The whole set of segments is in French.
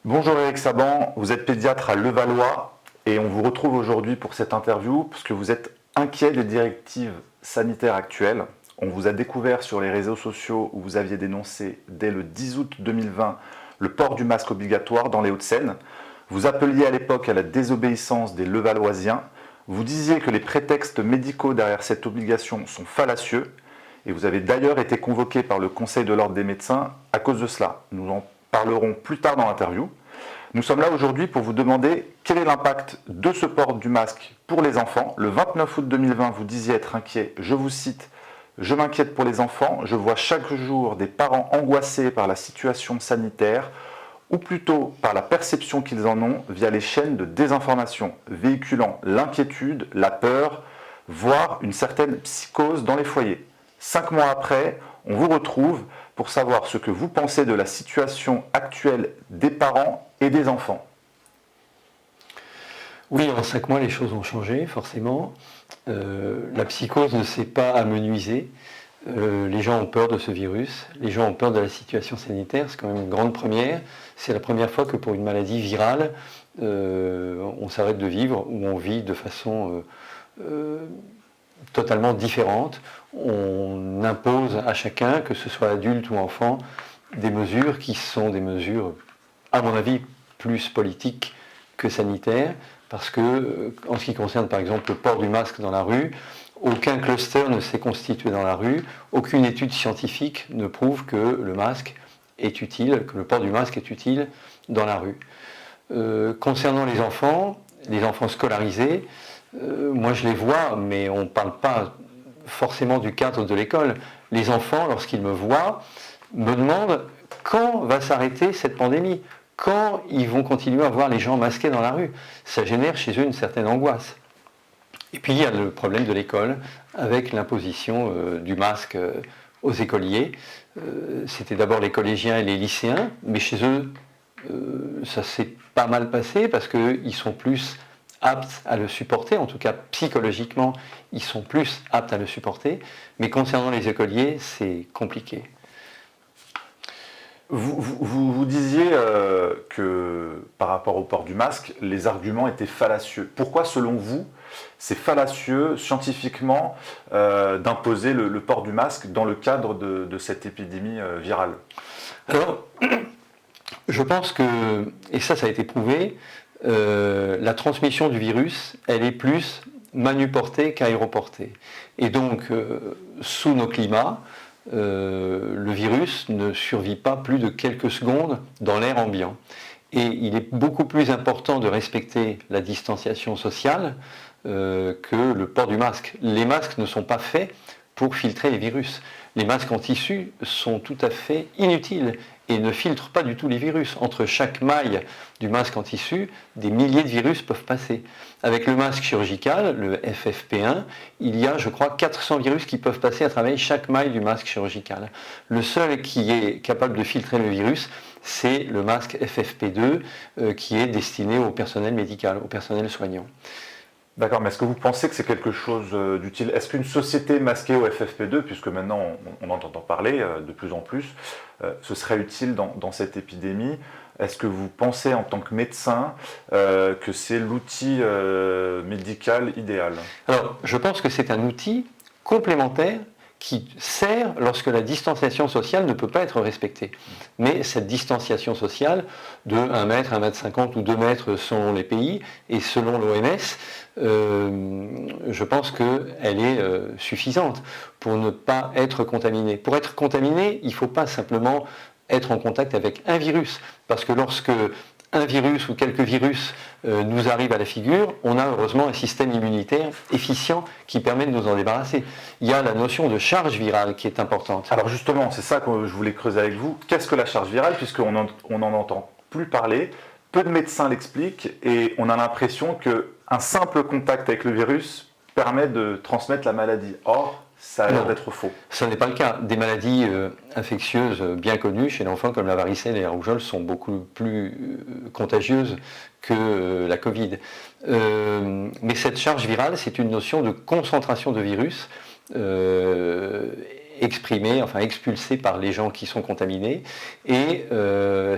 Bonjour Eric Saban, vous êtes pédiatre à Levallois et on vous retrouve aujourd'hui pour cette interview parce que vous êtes inquiet des directives sanitaires actuelles. On vous a découvert sur les réseaux sociaux où vous aviez dénoncé dès le 10 août 2020 le port du masque obligatoire dans les Hauts-de-Seine. Vous appeliez à l'époque à la désobéissance des Levalloisiens. Vous disiez que les prétextes médicaux derrière cette obligation sont fallacieux et vous avez d'ailleurs été convoqué par le Conseil de l'Ordre des médecins à cause de cela. Nous en parlerons plus tard dans l'interview. Nous sommes là aujourd'hui pour vous demander quel est l'impact de ce port du masque pour les enfants. Le 29 août 2020, vous disiez être inquiet, je vous cite, « Je m'inquiète pour les enfants, je vois chaque jour des parents angoissés par la situation sanitaire, ou plutôt par la perception qu'ils en ont via les chaînes de désinformation, véhiculant l'inquiétude, la peur, voire une certaine psychose dans les foyers. » 5 mois après, on vous retrouve pour savoir ce que vous pensez de la situation actuelle des parents et des enfants. Oui, en 5 mois, les choses ont changé, forcément. La psychose ne s'est pas amenuisée. Les gens ont peur de ce virus, les gens ont peur de la situation sanitaire, c'est quand même une grande première. C'est la première fois que pour une maladie virale, on s'arrête de vivre, ou on vit de façon totalement différente. On impose à chacun, que ce soit adulte ou enfant, des mesures qui sont des mesures, à mon avis, plus politiques que sanitaires, parce que, en ce qui concerne par exemple le port du masque dans la rue, aucun cluster ne s'est constitué dans la rue, aucune étude scientifique ne prouve que le masque est utile, que le port du masque est utile dans la rue. Concernant les enfants scolarisés, moi je les vois, mais on ne parle pas forcément du cadre de l'école. Les enfants, lorsqu'ils me voient, me demandent quand va s'arrêter cette pandémie, quand ils vont continuer à voir les gens masqués dans la rue. Ça génère chez eux une certaine angoisse. Et puis il y a le problème de l'école, avec l'imposition du masque aux écoliers. C'était d'abord les collégiens et les lycéens, mais chez eux, ça s'est pas mal passé parce qu'ils sont plus aptes à le supporter, en tout cas psychologiquement, ils sont plus aptes à le supporter. Mais concernant les écoliers, c'est compliqué. Vous disiez que par rapport au port du masque, les arguments étaient fallacieux. Pourquoi, selon vous, c'est fallacieux scientifiquement d'imposer le port du masque dans le cadre de cette épidémie virale? Alors, je pense que, et ça a été prouvé, la transmission du virus, elle est plus manuportée qu'aéroportée. Et donc, sous nos climats, le virus ne survit pas plus de quelques secondes dans l'air ambiant. Et il est beaucoup plus important de respecter la distanciation sociale que le port du masque. Les masques ne sont pas faits pour filtrer les virus. Les masques en tissu sont tout à fait inutiles et ne filtrent pas du tout les virus. Entre chaque maille du masque en tissu, des milliers de virus peuvent passer. Avec le masque chirurgical, le FFP1, il y a, je crois, 400 virus qui peuvent passer à travers chaque maille du masque chirurgical. Le seul qui est capable de filtrer le virus, c'est le masque FFP2 qui est destiné au personnel médical, au personnel soignant. D'accord, mais est-ce que vous pensez que c'est quelque chose d'utile? Est-ce qu'une société masquée au FFP2, puisque maintenant on entend parler de plus en plus, ce serait utile dans cette épidémie? Est-ce que vous pensez en tant que médecin que c'est l'outil médical idéal? Alors, je pense que c'est un outil complémentaire qui sert lorsque la distanciation sociale ne peut pas être respectée. Mais cette distanciation sociale de 1 mètre, 1 mètre 50 ou 2 mètres selon les pays et selon l'OMS, je pense qu'elle est suffisante pour ne pas être contaminé. Pour être contaminé, il ne faut pas simplement être en contact avec un virus, parce que lorsque un virus ou quelques virus nous arrivent à la figure, on a heureusement un système immunitaire efficient qui permet de nous en débarrasser. Il y a la notion de charge virale qui est importante. Alors justement, c'est ça que je voulais creuser avec vous. Qu'est-ce que la charge virale, puisqu'on n'en entend plus parler? Peu de médecins l'expliquent et on a l'impression qu'un simple contact avec le virus permet de transmettre la maladie. Or, ça a l'air d'être faux. Ce n'est pas le cas. Des maladies infectieuses bien connues chez l'enfant, comme la varicelle et la rougeole, sont beaucoup plus contagieuses que la Covid. Mais cette charge virale, c'est une notion de concentration de virus exprimé, enfin expulsé par les gens qui sont contaminés. Et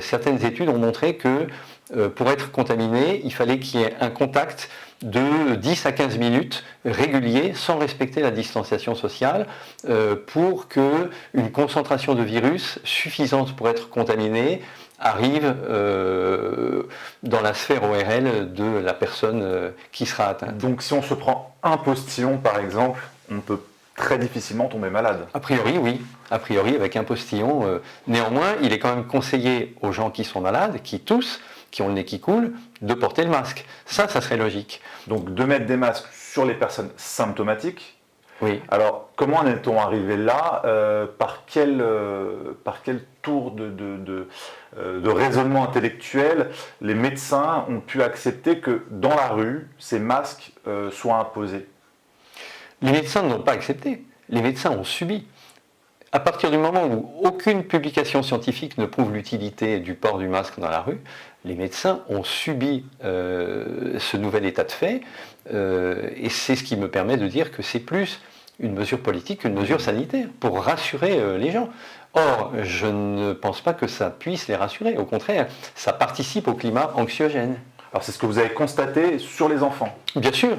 certaines études ont montré que pour être contaminé, il fallait qu'il y ait un contact de 10 à 15 minutes régulier sans respecter la distanciation sociale pour qu'une concentration de virus suffisante pour être contaminé arrive dans la sphère ORL de la personne qui sera atteinte. Donc si on se prend un postillon par exemple, on peut très difficilement tomber malade. A priori, oui. A priori, avec un postillon. Néanmoins, il est quand même conseillé aux gens qui sont malades, qui toussent, qui ont le nez qui coule, de porter le masque. Ça serait logique. Donc de mettre des masques sur les personnes symptomatiques. Oui. Alors comment en est-on arrivé là par quel tour de raisonnement intellectuel les médecins ont pu accepter que dans la rue, ces masques soient imposés? Les médecins n'ont pas accepté. Les médecins ont subi. À partir du moment où aucune publication scientifique ne prouve l'utilité du port du masque dans la rue, les médecins ont subi ce nouvel état de fait, et c'est ce qui me permet de dire que c'est plus une mesure politique qu'une mesure sanitaire, pour rassurer les gens. Or, je ne pense pas que ça puisse les rassurer, au contraire, ça participe au climat anxiogène. Alors c'est ce que vous avez constaté sur les enfants? Bien sûr.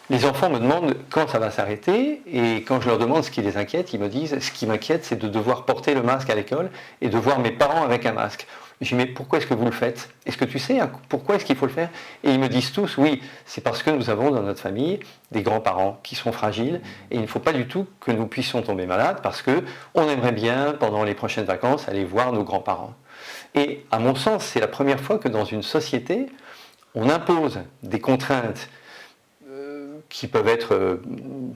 Les enfants me demandent quand ça va s'arrêter, et quand je leur demande ce qui les inquiète, ils me disent « ce qui m'inquiète, c'est de devoir porter le masque à l'école et de voir mes parents avec un masque ». Je dis « mais pourquoi est-ce que vous le faites? Est-ce que tu sais pourquoi est-ce qu'il faut le faire ?» Et ils me disent tous « oui, c'est parce que nous avons dans notre famille des grands-parents qui sont fragiles, et il ne faut pas du tout que nous puissions tomber malades, parce qu'on aimerait bien, pendant les prochaines vacances, aller voir nos grands-parents ». Et à mon sens, c'est la première fois que dans une société, on impose des contraintes qui peuvent être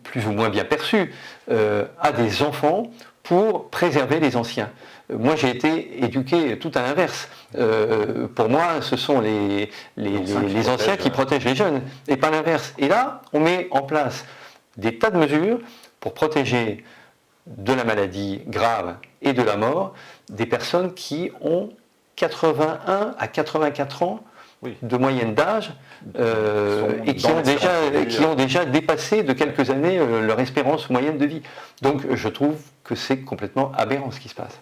plus ou moins bien perçus, à des enfants pour préserver les anciens. Moi, j'ai été éduqué tout à l'inverse. Pour moi, ce sont les anciens qui protègent les jeunes, et pas l'inverse. Et là, on met en place des tas de mesures pour protéger de la maladie grave et de la mort des personnes qui ont 81 à 84 ans de moyenne d'âge, et qui ont déjà dépassé de quelques années leur espérance moyenne de vie. Donc je trouve que c'est complètement aberrant ce qui se passe.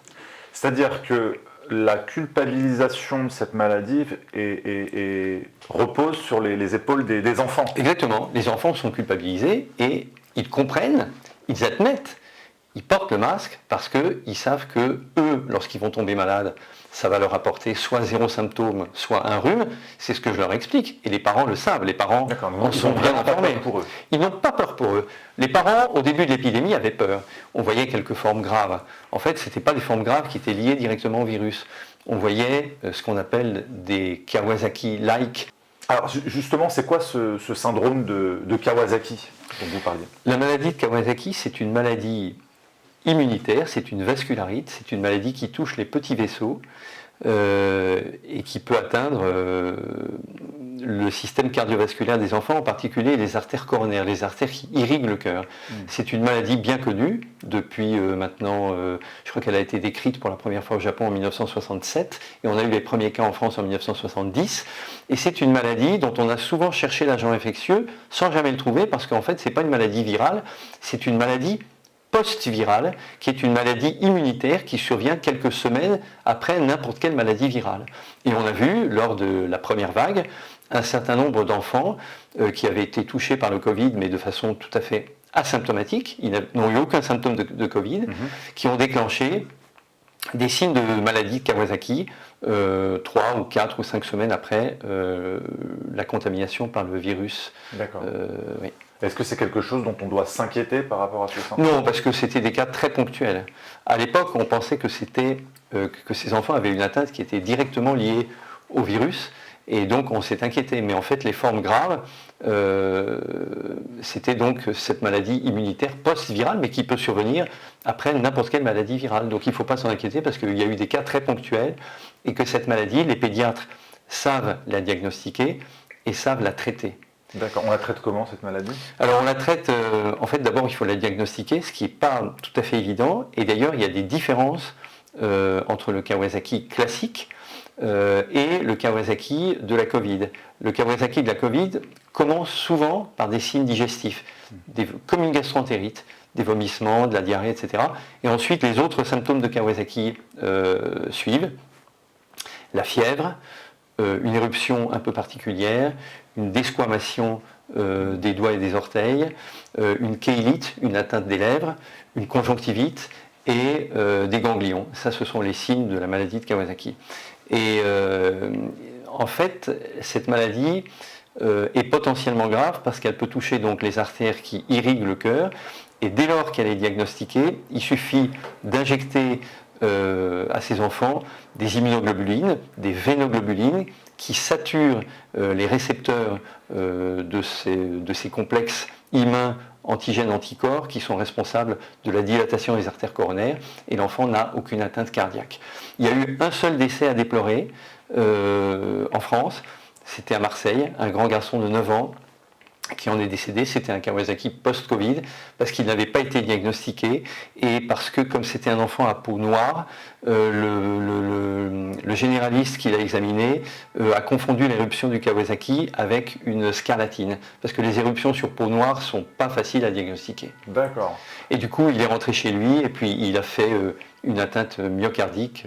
C'est-à-dire que la culpabilisation de cette maladie repose sur les épaules des enfants. Exactement, les enfants sont culpabilisés et ils comprennent, ils admettent, ils portent le masque parce qu'ils savent que eux, lorsqu'ils vont tomber malades, ça va leur apporter soit 0 symptôme, soit un rhume. C'est ce que je leur explique. Et les parents le savent, les parents en sont bien informés. Ils n'ont pas peur pour eux. Les parents, au début de l'épidémie, avaient peur. On voyait quelques formes graves. En fait, ce n'étaient pas des formes graves qui étaient liées directement au virus. On voyait ce qu'on appelle des Kawasaki-like. Alors justement, c'est quoi ce syndrome de Kawasaki dont vous parliez? La maladie de Kawasaki, c'est une maladie immunitaire, c'est une vascularite, c'est une maladie qui touche les petits vaisseaux et qui peut atteindre le système cardiovasculaire des enfants, en particulier les artères coronaires, les artères qui irriguent le cœur. C'est une maladie bien connue depuis maintenant, je crois qu'elle a été décrite pour la première fois au Japon en 1967, et on a eu les premiers cas en France en 1970, et c'est une maladie dont on a souvent cherché l'agent infectieux sans jamais le trouver, parce qu'en fait, ce n'est pas une maladie virale, c'est une maladie post-virale, qui est une maladie immunitaire qui survient quelques semaines après n'importe quelle maladie virale. Et on a vu, lors de la première vague, un certain nombre d'enfants qui avaient été touchés par le Covid, mais de façon tout à fait asymptomatique, ils n'ont eu aucun symptôme de Covid, qui ont déclenché des signes de maladie de Kawasaki 3 ou 4 ou 5 semaines après la contamination par le virus. D'accord. Oui. Est-ce que c'est quelque chose dont on doit s'inquiéter par rapport à ce symptôme? Non, parce que c'était des cas très ponctuels. À l'époque, on pensait que ces enfants avaient une atteinte qui était directement liée au virus, et donc on s'est inquiété. Mais en fait, les formes graves, c'était donc cette maladie immunitaire post-virale, mais qui peut survenir après n'importe quelle maladie virale. Donc il ne faut pas s'en inquiéter, parce qu'il y a eu des cas très ponctuels, et que cette maladie, les pédiatres savent la diagnostiquer et savent la traiter. D'accord. On la traite comment, cette maladie? Alors on la traite, en fait d'abord il faut la diagnostiquer, ce qui n'est pas tout à fait évident, et d'ailleurs il y a des différences entre le Kawasaki classique et le Kawasaki de la Covid. Le Kawasaki de la Covid commence souvent par des signes digestifs, comme une gastroentérite, des vomissements, de la diarrhée, etc. Et ensuite, les autres symptômes de Kawasaki suivent. La fièvre, une éruption un peu particulière, une desquamation des doigts et des orteils, une kéylite, une atteinte des lèvres, une conjonctivite et des ganglions. Ça, ce sont les signes de la maladie de Kawasaki. Et en fait, cette maladie est potentiellement grave parce qu'elle peut toucher donc les artères qui irriguent le cœur. Et dès lors qu'elle est diagnostiquée, il suffit d'injecter à ces enfants des immunoglobulines, des vénoglobulines qui saturent les récepteurs de ces complexes immuns antigènes-anticorps qui sont responsables de la dilatation des artères coronaires et l'enfant n'a aucune atteinte cardiaque. Il y a eu un seul décès à déplorer en France, c'était à Marseille, un grand garçon de 9 ans qui en est décédé, c'était un Kawasaki post-Covid, parce qu'il n'avait pas été diagnostiqué, et parce que comme c'était un enfant à peau noire, le généraliste qui l'a examiné a confondu l'éruption du Kawasaki avec une scarlatine, parce que les éruptions sur peau noire ne sont pas faciles à diagnostiquer. D'accord. Et du coup, il est rentré chez lui, et puis il a fait une atteinte myocardique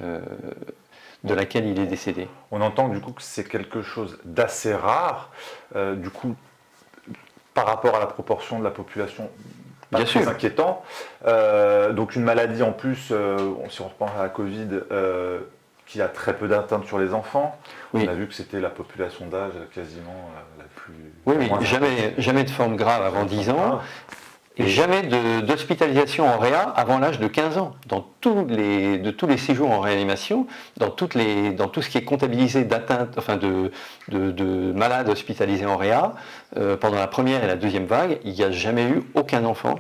de laquelle il est décédé. On entend du coup que c'est quelque chose d'assez rare, du coup, par rapport à la proportion de la population, pas très inquiétant. Donc une maladie en plus, si on reprend à la Covid, qui a très peu d'atteintes sur les enfants. Oui. On a vu que c'était la population d'âge quasiment la plus... Oui, jamais de forme grave avant 10 ans. Et jamais d'hospitalisation en réa avant l'âge de 15 ans. De tous les séjours en réanimation, dans tout ce qui est comptabilisé d'atteinte, enfin de malades hospitalisés en réa, pendant la première et la deuxième vague, il n'y a jamais eu aucun enfant,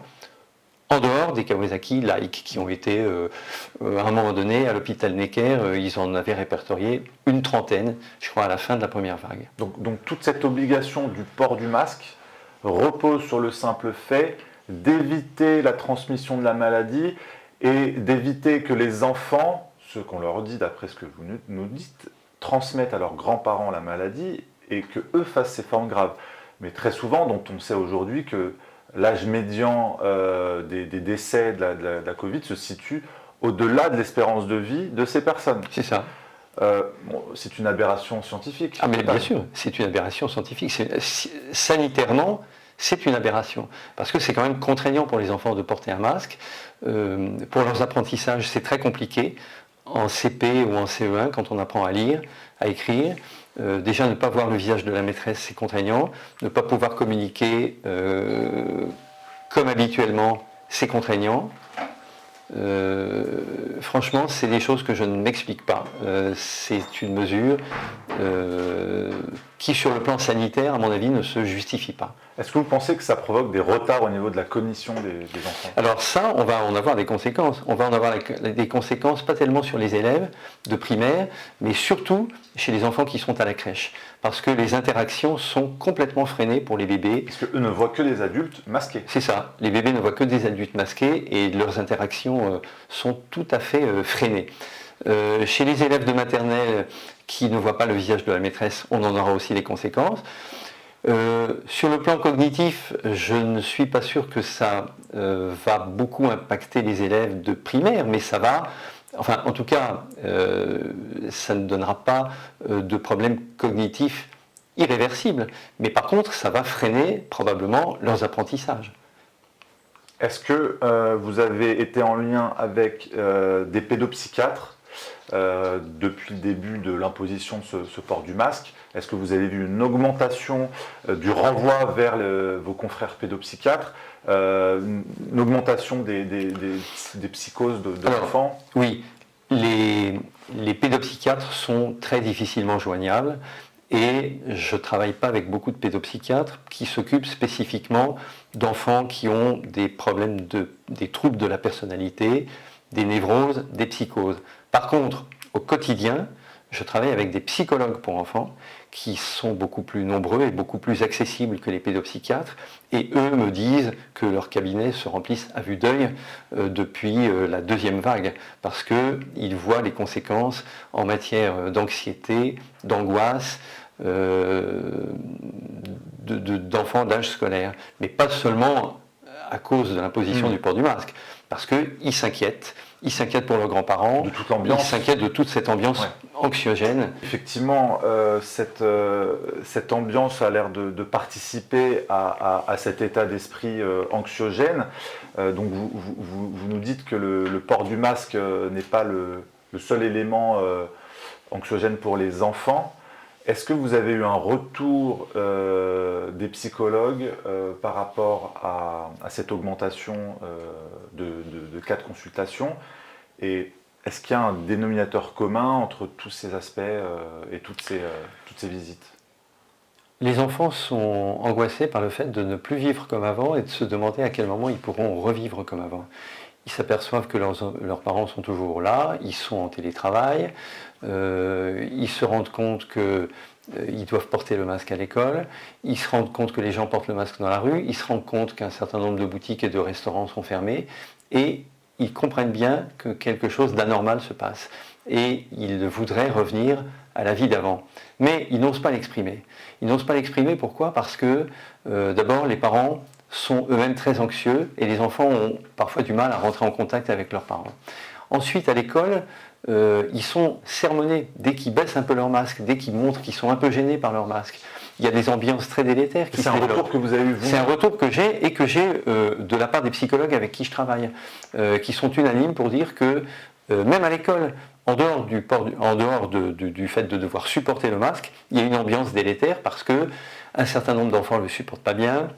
en dehors des Kawasaki laïcs, qui ont été, à un moment donné, à l'hôpital Necker, ils en avaient répertorié une trentaine, je crois, à la fin de la première vague. Donc toute cette obligation du port du masque repose sur le simple fait d'éviter la transmission de la maladie et d'éviter que les enfants, ce qu'on leur dit d'après ce que vous nous dites, transmettent à leurs grands-parents la maladie et qu'eux fassent ces formes graves. Mais très souvent, dont on sait aujourd'hui que l'âge médian des décès de la Covid se situe au-delà de l'espérance de vie de ces personnes. C'est ça. C'est une aberration scientifique. Ah mais bien sûr, c'est une aberration scientifique. Sanitairement, c'est une aberration, parce que c'est quand même contraignant pour les enfants de porter un masque. Pour leurs apprentissages, c'est très compliqué. En CP ou en CE1, quand on apprend à lire, à écrire, déjà ne pas voir le visage de la maîtresse, c'est contraignant. Ne pas pouvoir communiquer comme habituellement, c'est contraignant. Franchement, c'est des choses que je ne m'explique pas. C'est une mesure qui, sur le plan sanitaire, à mon avis, ne se justifie pas. Est-ce que vous pensez que ça provoque des retards au niveau de la cognition des enfants ? Alors ça, on va en avoir des conséquences. On va en avoir des conséquences, pas tellement sur les élèves de primaire, mais surtout chez les enfants qui sont à la crèche. Parce que les interactions sont complètement freinées pour les bébés. Parce qu'eux ne voient que des adultes masqués. C'est ça. Les bébés ne voient que des adultes masqués et leurs interactions sont tout à fait freinées. Chez les élèves de maternelle qui ne voient pas le visage de la maîtresse, on en aura aussi les conséquences. Sur le plan cognitif, je ne suis pas sûr que ça va beaucoup impacter les élèves de primaire, mais ça va, enfin en tout cas, ça ne donnera pas de problème cognitif irréversible, mais par contre, ça va freiner probablement leurs apprentissages. Est-ce que vous avez été en lien avec des pédopsychiatres depuis le début de l'imposition de ce port du masque? Est-ce que vous avez vu une augmentation du renvoi vers vos confrères pédopsychiatres, une augmentation des psychoses de l'enfant? Oui, les pédopsychiatres sont très difficilement joignables et je ne travaille pas avec beaucoup de pédopsychiatres qui s'occupent spécifiquement d'enfants qui ont des problèmes, des troubles de la personnalité, des névroses, des psychoses. Par contre, au quotidien, je travaille avec des psychologues pour enfants qui sont beaucoup plus nombreux et beaucoup plus accessibles que les pédopsychiatres. Et eux me disent que leurs cabinets se remplissent à vue d'œil depuis la deuxième vague, parce qu'ils voient les conséquences en matière d'anxiété, d'angoisse, d'enfants d'âge scolaire. Mais pas seulement à cause de l'imposition du port du masque. Parce qu'ils s'inquiètent. Ils s'inquiètent pour leurs grands-parents. De toute l'ambiance. Ils s'inquiètent de toute cette ambiance anxiogène. Effectivement, cette ambiance a l'air de participer à cet état d'esprit anxiogène. Donc vous nous dites que le port du masque n'est pas le seul élément anxiogène pour les enfants. Est-ce que vous avez eu un retour des psychologues par rapport à cette augmentation de cas de consultation? Et est-ce qu'il y a un dénominateur commun entre tous ces aspects et toutes ces visites? Les enfants sont angoissés par le fait de ne plus vivre comme avant et de se demander à quel moment ils pourront revivre comme avant. Ils s'aperçoivent que leurs parents sont toujours là, ils sont en télétravail, ils se rendent compte qu'ils doivent porter le masque à l'école, ils se rendent compte que les gens portent le masque dans la rue, ils se rendent compte qu'un certain nombre de boutiques et de restaurants sont fermés, et ils comprennent bien que quelque chose d'anormal se passe. Et ils voudraient revenir à la vie d'avant. Mais ils n'osent pas l'exprimer. Ils n'osent pas l'exprimer, pourquoi? Parce que d'abord, les parents sont eux-mêmes très anxieux et les enfants ont parfois du mal à rentrer en contact avec leurs parents. Ensuite, à l'école, ils sont sermonnés dès qu'ils baissent un peu leur masque, dès qu'ils montrent qu'ils sont un peu gênés par leur masque. Il y a des ambiances très délétères qui se développent. C'est un retour que vous avez eu, vous? C'est un retour que j'ai et que j'ai de la part des psychologues avec qui je travaille, qui sont unanimes pour dire que même à l'école, en dehors du fait de devoir supporter le masque, il y a une ambiance délétère parce que un certain nombre d'enfants ne le supportent pas bien,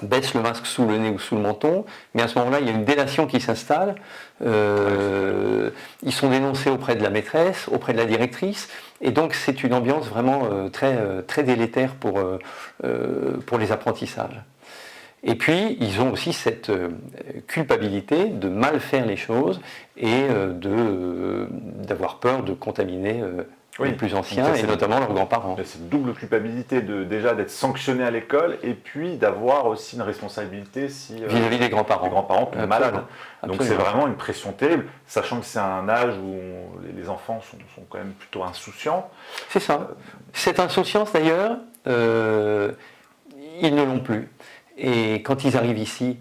baissent le masque sous le nez ou sous le menton, mais à ce moment-là, il y a une délation qui s'installe. Ils sont dénoncés auprès de la maîtresse, auprès de la directrice, et donc c'est une ambiance vraiment très délétère pour les apprentissages. Et puis, ils ont aussi cette culpabilité de mal faire les choses et d'avoir peur de contaminer les plus anciens, et notamment leurs grands-parents. Cette double culpabilité déjà d'être sanctionné à l'école et puis d'avoir aussi une responsabilité vis-à-vis des grands-parents. Les grands-parents tombent malades. Donc c'est vraiment une pression terrible, sachant que c'est un âge où les enfants sont quand même plutôt insouciants. C'est ça. Cette insouciance d'ailleurs, ils ne l'ont plus. Et quand ils arrivent ici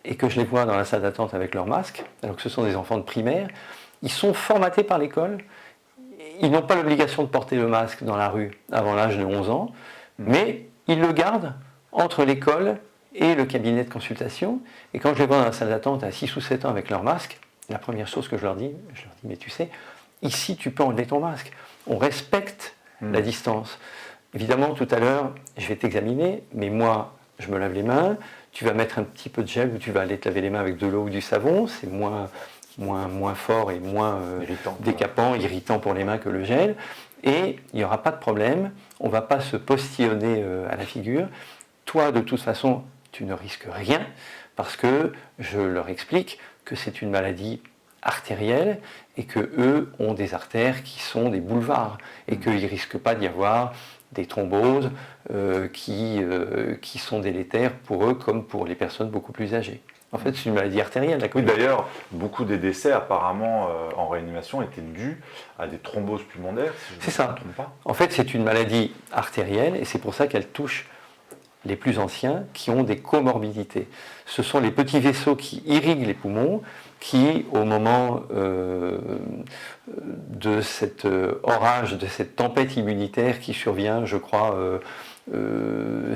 et que je les vois dans la salle d'attente avec leur masque, alors que ce sont des enfants de primaire, ils sont formatés par l'école. Ils n'ont pas l'obligation de porter le masque dans la rue avant l'âge de 11 ans, mais ils le gardent entre l'école et le cabinet de consultation. Et quand je les vois dans la salle d'attente à 6 ou 7 ans avec leur masque, la première chose que je leur dis, mais tu sais, ici tu peux enlever ton masque. On respecte la distance. Évidemment, tout à l'heure, je vais t'examiner, mais moi, je me lave les mains, tu vas mettre un petit peu de gel ou tu vas aller te laver les mains avec de l'eau ou du savon, c'est moins fort et moins décapant, irritant pour les mains que le gel, et il n'y aura pas de problème, on ne va pas se postillonner à la figure. Toi, de toute façon, tu ne risques rien, parce que je leur explique que c'est une maladie artérielle et qu'eux ont des artères qui sont des boulevards, et qu'il ne risque pas d'y avoir des thromboses qui sont délétères pour eux comme pour les personnes beaucoup plus âgées. En fait, c'est une maladie artérielle. Oui, d'ailleurs, beaucoup des décès apparemment en réanimation étaient dus à des thromboses pulmonaires, si je ne me trompe pas. En fait, c'est une maladie artérielle et c'est pour ça qu'elle touche les plus anciens qui ont des comorbidités. Ce sont les petits vaisseaux qui irriguent les poumons qui, au moment de cet orage, de cette tempête immunitaire qui survient, je crois,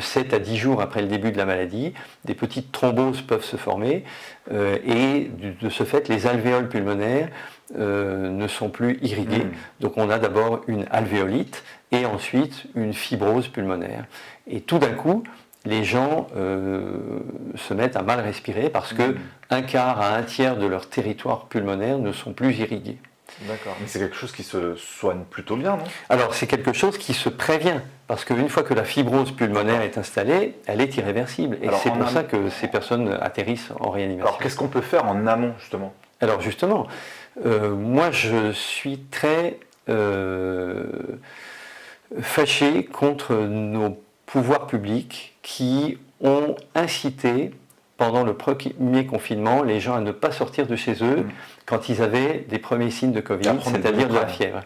7 à 10 jours après le début de la maladie, des petites thromboses peuvent se former et de ce fait, les alvéoles pulmonaires ne sont plus irriguées. Donc on a d'abord une alvéolite et ensuite une fibrose pulmonaire. Et tout d'un coup, les gens se mettent à mal respirer parce que un quart à un tiers de leur territoire pulmonaire ne sont plus irrigués. D'accord, mais c'est quelque chose qui se soigne plutôt bien, non? Alors c'est quelque chose qui se prévient, parce qu'une fois que la fibrose pulmonaire est installée, elle est irréversible. Et c'est pour ça que ces personnes atterrissent en réanimation. Alors qu'est-ce qu'on peut faire en amont, justement? Alors justement, moi je suis très fâché contre nos pouvoirs publics qui ont incité pendant le premier confinement, les gens à ne pas sortir de chez eux quand ils avaient des premiers signes de Covid, c'est-à-dire de la fièvre.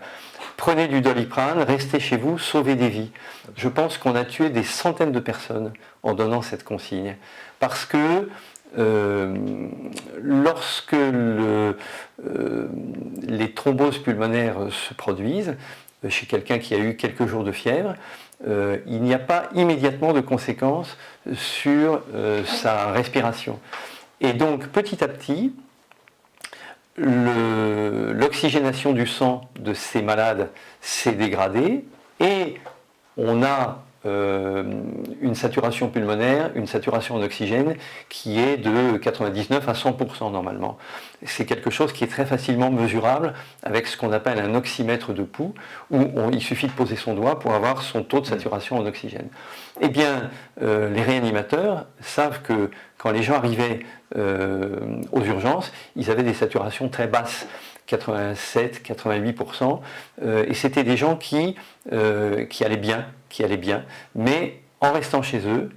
Prenez du Doliprane, restez chez vous, sauvez des vies. Je pense qu'on a tué des centaines de personnes en donnant cette consigne. Parce que lorsque les thromboses pulmonaires se produisent, chez quelqu'un qui a eu quelques jours de fièvre, il n'y a pas immédiatement de conséquences sur sa respiration. Et donc, petit à petit, l'oxygénation du sang de ces malades s'est dégradée et on a une saturation pulmonaire, une saturation en oxygène qui est de 99 à 100% normalement. C'est quelque chose qui est très facilement mesurable avec ce qu'on appelle un oxymètre de pouls, où il suffit de poser son doigt pour avoir son taux de saturation en oxygène. Eh bien, les réanimateurs savent que quand les gens arrivaient aux urgences, ils avaient des saturations très basses, 87, 88%, et c'était des gens qui allaient bien, mais en restant chez eux,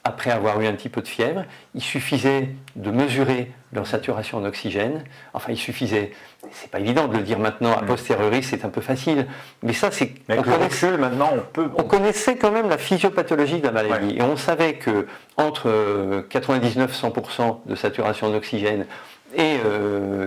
après avoir eu un petit peu de fièvre, il suffisait de mesurer leur saturation en oxygène. Enfin, il suffisait, c'est pas évident de le dire maintenant, a posteriori, c'est un peu facile, mais ça, c'est... Mais avec le recul, maintenant, on connaissait quand même la physiopathologie de la maladie, et on savait que entre 99-100% de saturation en oxygène et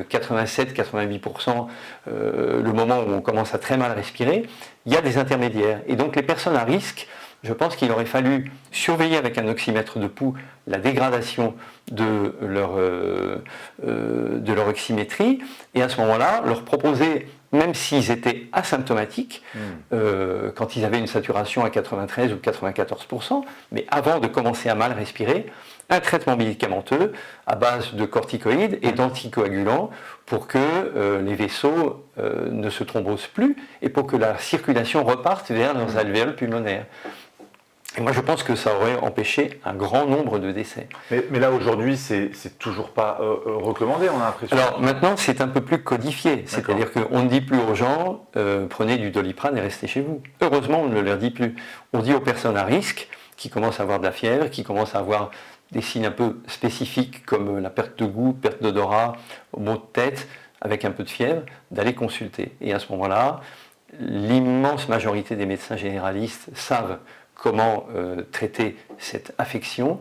87-88%, le moment où on commence à très mal respirer, il y a des intermédiaires. Et donc les personnes à risque, je pense qu'il aurait fallu surveiller avec un oxymètre de pouls la dégradation de leur oxymétrie, et à ce moment-là, leur proposer, même s'ils étaient asymptomatiques, quand ils avaient une saturation à 93 ou 94%, mais avant de commencer à mal respirer, un traitement médicamenteux à base de corticoïdes et d'anticoagulants pour que les vaisseaux ne se thrombosent plus et pour que la circulation reparte vers leurs alvéoles pulmonaires. Et moi, je pense que ça aurait empêché un grand nombre de décès. Mais là, aujourd'hui, c'est toujours pas recommandé, on a l'impression. Alors, maintenant, c'est un peu plus codifié. C'est-à-dire qu'on ne dit plus aux gens, prenez du Doliprane et restez chez vous. Heureusement, on ne leur dit plus. On dit aux personnes à risque, qui commencent à avoir de la fièvre, qui commencent à avoir des signes un peu spécifiques, comme la perte de goût, perte d'odorat, maux de tête, avec un peu de fièvre, d'aller consulter. Et à ce moment-là, l'immense majorité des médecins généralistes savent comment traiter cette affection,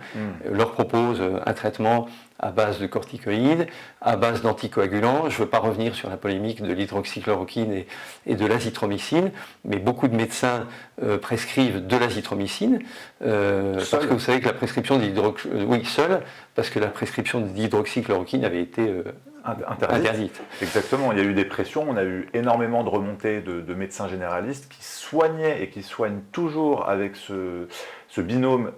leur propose un traitement à base de corticoïdes, à base d'anticoagulants. Je ne veux pas revenir sur la polémique de l'hydroxychloroquine et de l'azithromycine, mais beaucoup de médecins prescrivent de l'azithromycine, parce que vous savez que la prescription d'hydroxychloroquine avait été interdite. Exactement, il y a eu des pressions, on a eu énormément de remontées de médecins généralistes qui soignaient et qui soignent toujours avec ce binôme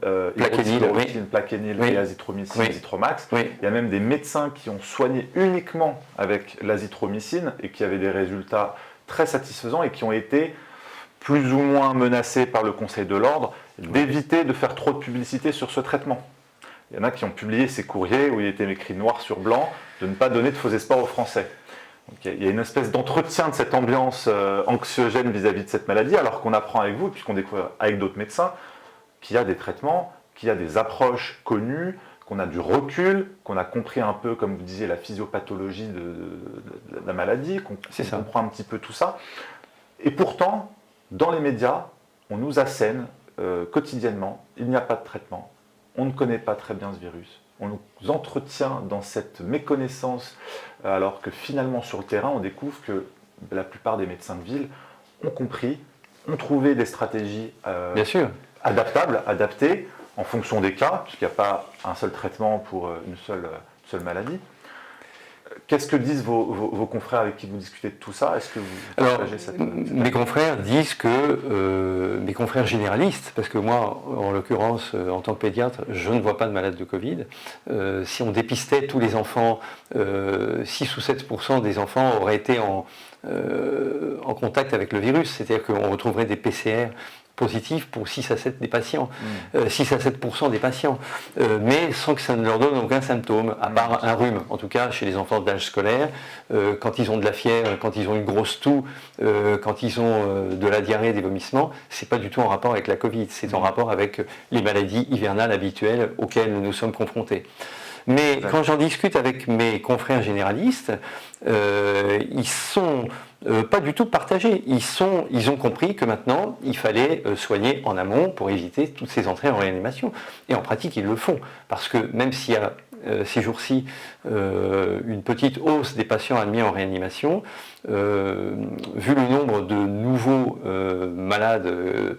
plaquenil et azithromycine, azithromax. Oui. Il y a même des médecins qui ont soigné uniquement avec l'azithromycine et qui avaient des résultats très satisfaisants et qui ont été plus ou moins menacés par le Conseil de l'Ordre d'éviter de faire trop de publicité sur ce traitement. Il y en a qui ont publié ces courriers où il était écrit noir sur blanc de ne pas donner de faux espoirs aux Français. Donc, il y a une espèce d'entretien de cette ambiance anxiogène vis-à-vis de cette maladie, alors qu'on apprend avec vous, et puis qu'on découvre avec d'autres médecins, qu'il y a des traitements, qu'il y a des approches connues, qu'on a du recul, qu'on a compris un peu, comme vous disiez, la physiopathologie de la maladie, qu'on comprend un petit peu tout ça. Et pourtant, dans les médias, on nous assène quotidiennement, il n'y a pas de traitement, on ne connaît pas très bien ce virus. On nous entretient dans cette méconnaissance, alors que finalement sur le terrain, on découvre que la plupart des médecins de ville ont compris, ont trouvé des stratégies adaptables, adaptées, en fonction des cas, puisqu'il n'y a pas un seul traitement pour une seule maladie. Qu'est-ce que disent vos confrères avec qui vous discutez de tout ça? Est-ce que vous partagez cette mes confrères disent que, mes confrères généralistes, parce que moi, en l'occurrence, en tant que pédiatre, je ne vois pas de malades de Covid. Si on dépistait tous les enfants, 6 ou 7% des enfants auraient été en contact avec le virus, c'est-à-dire qu'on retrouverait des PCR positif pour 6 à 7 des patients, 6 à 7% des patients, mais sans que ça ne leur donne aucun symptôme, à part un rhume, en tout cas chez les enfants d'âge scolaire, quand ils ont de la fièvre, quand ils ont une grosse toux, quand ils ont de la diarrhée, des vomissements, c'est pas du tout en rapport avec la Covid, c'est en rapport avec les maladies hivernales habituelles auxquelles nous sommes confrontés. Mais quand j'en discute avec mes confrères généralistes, ils sont pas du tout partagés. Ils ont compris que maintenant, il fallait soigner en amont pour éviter toutes ces entrées en réanimation. Et en pratique, ils le font. Parce que même s'il y a ces jours-ci une petite hausse des patients admis en réanimation, vu le nombre de nouveaux malades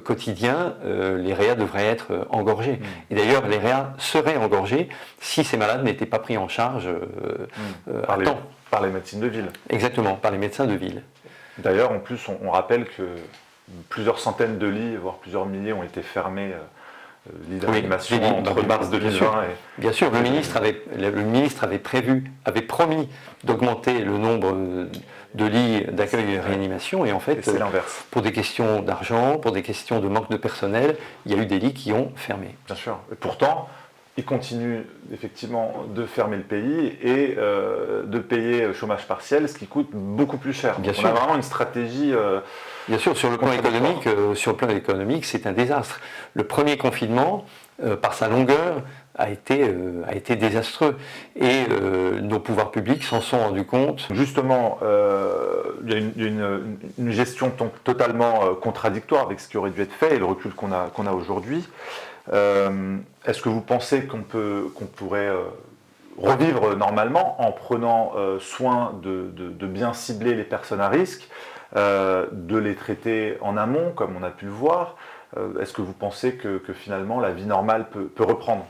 quotidiens, les réas devraient être engorgés. Et d'ailleurs, les réas seraient engorgés si ces malades n'étaient pas pris en charge à temps. Par les médecines de ville. Exactement, par les médecins de ville. D'ailleurs, en plus, on rappelle que plusieurs centaines de lits, voire plusieurs milliers, ont été fermés, lits de réanimation, entre mars 2020 Bien sûr, le ministre avait promis d'augmenter le nombre de lits d'accueil et réanimation, et en fait, c'est l'inverse. Pour des questions d'argent, pour des questions de manque de personnel, il y a eu des lits qui ont fermé. Bien sûr. Et pourtant, il continue effectivement de fermer le pays et de payer chômage partiel, ce qui coûte beaucoup plus cher. Bien sûr. On a vraiment une stratégie. Bien sûr, sur le plan économique, c'est un désastre. Le premier confinement, par sa longueur, a été désastreux. Et nos pouvoirs publics s'en sont rendus compte. Justement, il y a une gestion totalement contradictoire avec ce qui aurait dû être fait et le recul qu'on a aujourd'hui. Est-ce que vous pensez qu'on pourrait revivre normalement en prenant soin de bien cibler les personnes à risque, de les traiter en amont comme on a pu le voir? Est-ce que vous pensez que finalement la vie normale peut reprendre?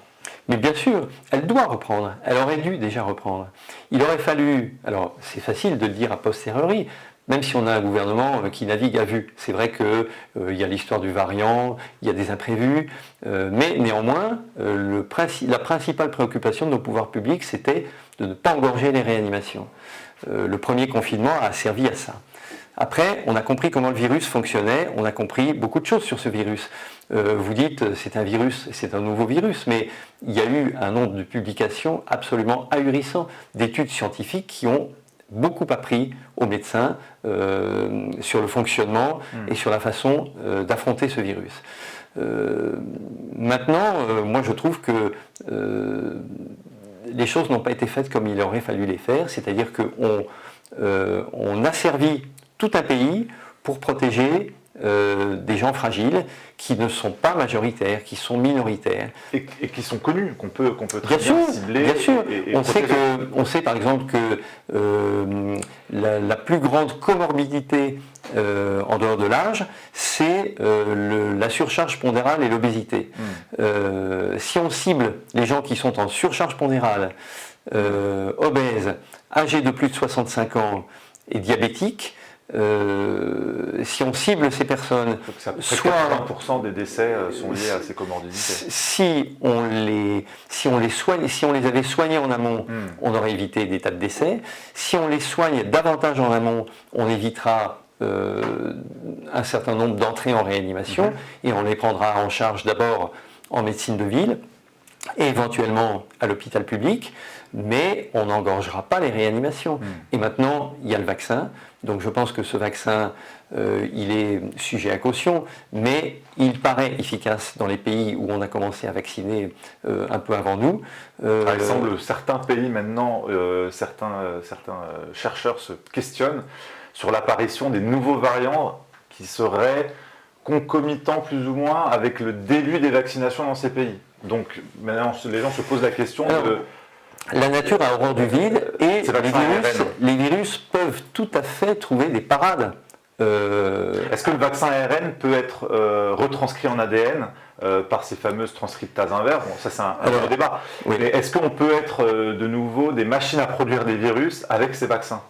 Mais bien sûr, elle doit reprendre, elle aurait dû déjà reprendre. Il aurait fallu, alors c'est facile de le dire a posteriori, même si on a un gouvernement qui navigue à vue. C'est vrai qu'il y a l'histoire du variant, il y a des imprévus, mais néanmoins, la principale préoccupation de nos pouvoirs publics, c'était de ne pas engorger les réanimations. Le premier confinement a servi à ça. Après, on a compris comment le virus fonctionnait, on a compris beaucoup de choses sur ce virus. Vous dites, c'est un virus, c'est un nouveau virus, mais il y a eu un nombre de publications absolument ahurissant, d'études scientifiques qui ont beaucoup appris aux médecins sur le fonctionnement et sur la façon d'affronter ce virus. Maintenant, moi je trouve que les choses n'ont pas été faites comme il aurait fallu les faire, c'est-à-dire qu'on a servi tout un pays pour protéger des gens fragiles qui ne sont pas majoritaires, qui sont minoritaires. Et qui sont connus, qu'on peut très bien cibler. Bien sûr, et on sait par exemple que la plus grande comorbidité en dehors de l'âge, c'est la surcharge pondérale et l'obésité. Si on cible les gens qui sont en surcharge pondérale, obèses, âgés de plus de 65 ans et diabétiques, si on cible ces personnes, soit 80% des décès sont liés à ces comorbidités. Si on les avait soignés en amont, on aurait évité des tas de décès. Si on les soigne davantage en amont, on évitera un certain nombre d'entrées en réanimation et on les prendra en charge d'abord en médecine de ville et éventuellement à l'hôpital public, mais on n'engorgera pas les réanimations. Et maintenant, il y a le vaccin, donc je pense que ce vaccin, il est sujet à caution, mais il paraît efficace dans les pays où on a commencé à vacciner un peu avant nous. Il semble certains pays maintenant, certains chercheurs se questionnent sur l'apparition des nouveaux variants qui seraient concomitants plus ou moins avec le début des vaccinations dans ces pays. Donc maintenant, les gens se posent la question de... La nature a horreur du vide et les virus peuvent tout à fait trouver des parades. Est-ce que le vaccin ARN peut être retranscrit en ADN par ces fameuses transcriptases inverses? Bon, ça c'est un autre débat. Oui. Mais est-ce qu'on peut être de nouveau des machines à produire des virus avec ces vaccins?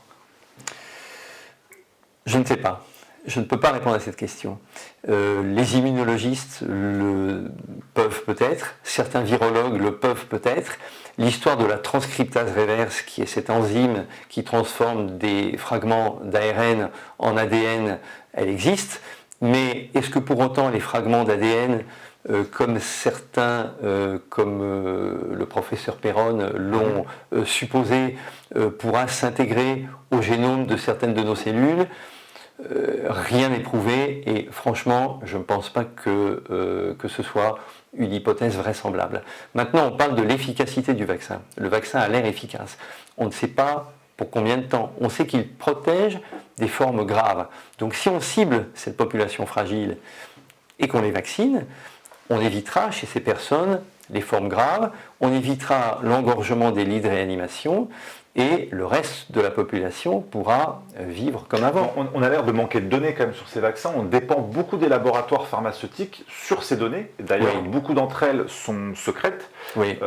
Je ne sais pas. Je ne peux pas répondre à cette question. Les immunologistes le peuvent peut-être, certains virologues le peuvent peut-être. L'histoire de la transcriptase reverse, qui est cette enzyme qui transforme des fragments d'ARN en ADN, elle existe, Mais est-ce que pour autant les fragments d'ADN, comme certains, comme le professeur Perron l'ont supposé, pourra s'intégrer au génome de certaines de nos cellules? Rien n'est prouvé et franchement, je ne pense pas que ce soit une hypothèse vraisemblable. Maintenant, on parle de l'efficacité du vaccin. Le vaccin a l'air efficace. On ne sait pas pour combien de temps. On sait qu'il protège des formes graves. Donc si on cible cette population fragile et qu'on les vaccine, on évitera chez ces personnes les formes graves, on évitera l'engorgement des lits de réanimation et le reste de la population pourra vivre comme avant. On a l'air de manquer de données quand même sur ces vaccins. On dépend beaucoup des laboratoires pharmaceutiques sur ces données. D'ailleurs, Oui. beaucoup d'entre elles sont secrètes. Oui.